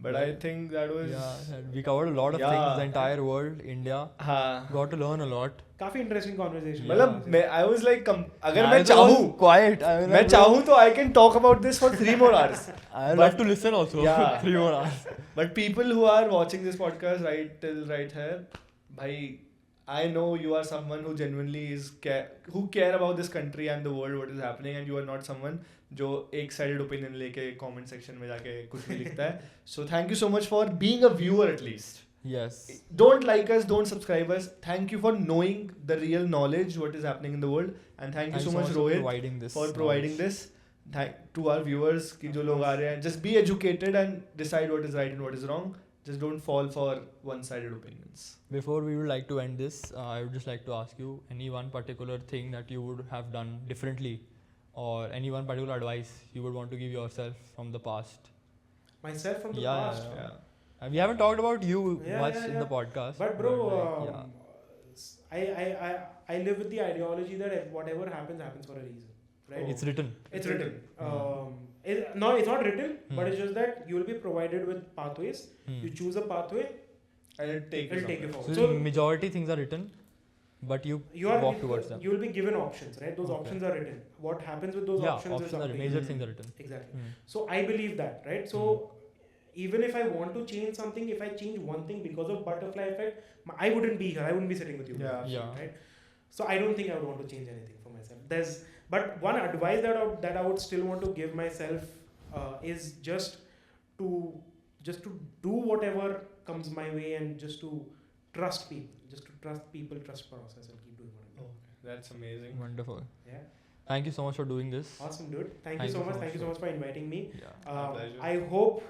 But I think that was. Yeah, we covered a lot of Yeah. things. The entire world, India. हाँ. Got to learn a lot. काफी interesting conversation. मतलब I was like अगर Yeah, मैं it's all चाहूँ quiet. मैं चाहूँ तो I can talk about this for 3 more hours. I But- love to listen also. Yeah. 3 more hours. But people who are watching this podcast right here, bhai, I know you are someone who genuinely who care about this country and the world, what is happening, and you are not someone जो एक sided opinion लेके comment section में जाके कुछ भी लिखता है. So thank you so much for being a viewer at least. Yes. Don't like us, don't subscribe us. Thank you for knowing the real knowledge what is happening in the world, and thank you so much Rohit for providing this. To our viewers कि जो लोग आ रहे हैं, just be educated and decide what is right and what is wrong. Just don't fall for one-sided opinions. Before we would like to end this, I would just like to ask you any one particular thing that you would have done differently, or any one particular advice you would want to give yourself from the past. Myself from the Yeah, past. yeah. We haven't talked about you much in yeah. the podcast. But bro, yeah. I live with the ideology that whatever happens for a reason, right? It's written. It's written. It's not written, but it's just that you will be provided with pathways. You choose a pathway, And it'll take So, you forward. the majority things are written, but you walk towards them. You will be given options, right? Those options are written. What happens with those options is up to you. major things are written. Exactly. So I believe that, right? So even if I want to change something, if I change one thing because of butterfly effect, I wouldn't be here. I wouldn't be sitting with you. Yeah. Right? So I don't think I would want to change anything for myself. But one advice that I would still want to give myself is just to do whatever comes my way, and just to trust people. Trust process, and keep doing whatever. Okay, that's amazing. Wonderful. Yeah. Thank you so much for doing this. Awesome, dude. Thank you so much. Thank you so much for inviting me. Yeah. My pleasure. I hope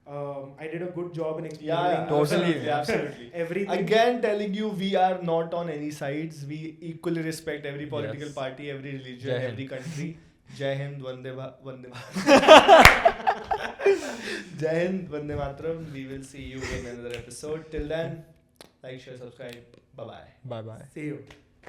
I did a good job in explaining Yeah, Totally. absolutely. everything. Again, telling you we are not on any sides. We equally respect every political Yes. party, every religion, Jai Hind. every country. Jai Hind, Vande Jai Hind, Vande Mataram. We will see you in another episode. Till then, like, share, subscribe. Bye bye. Bye bye. See you.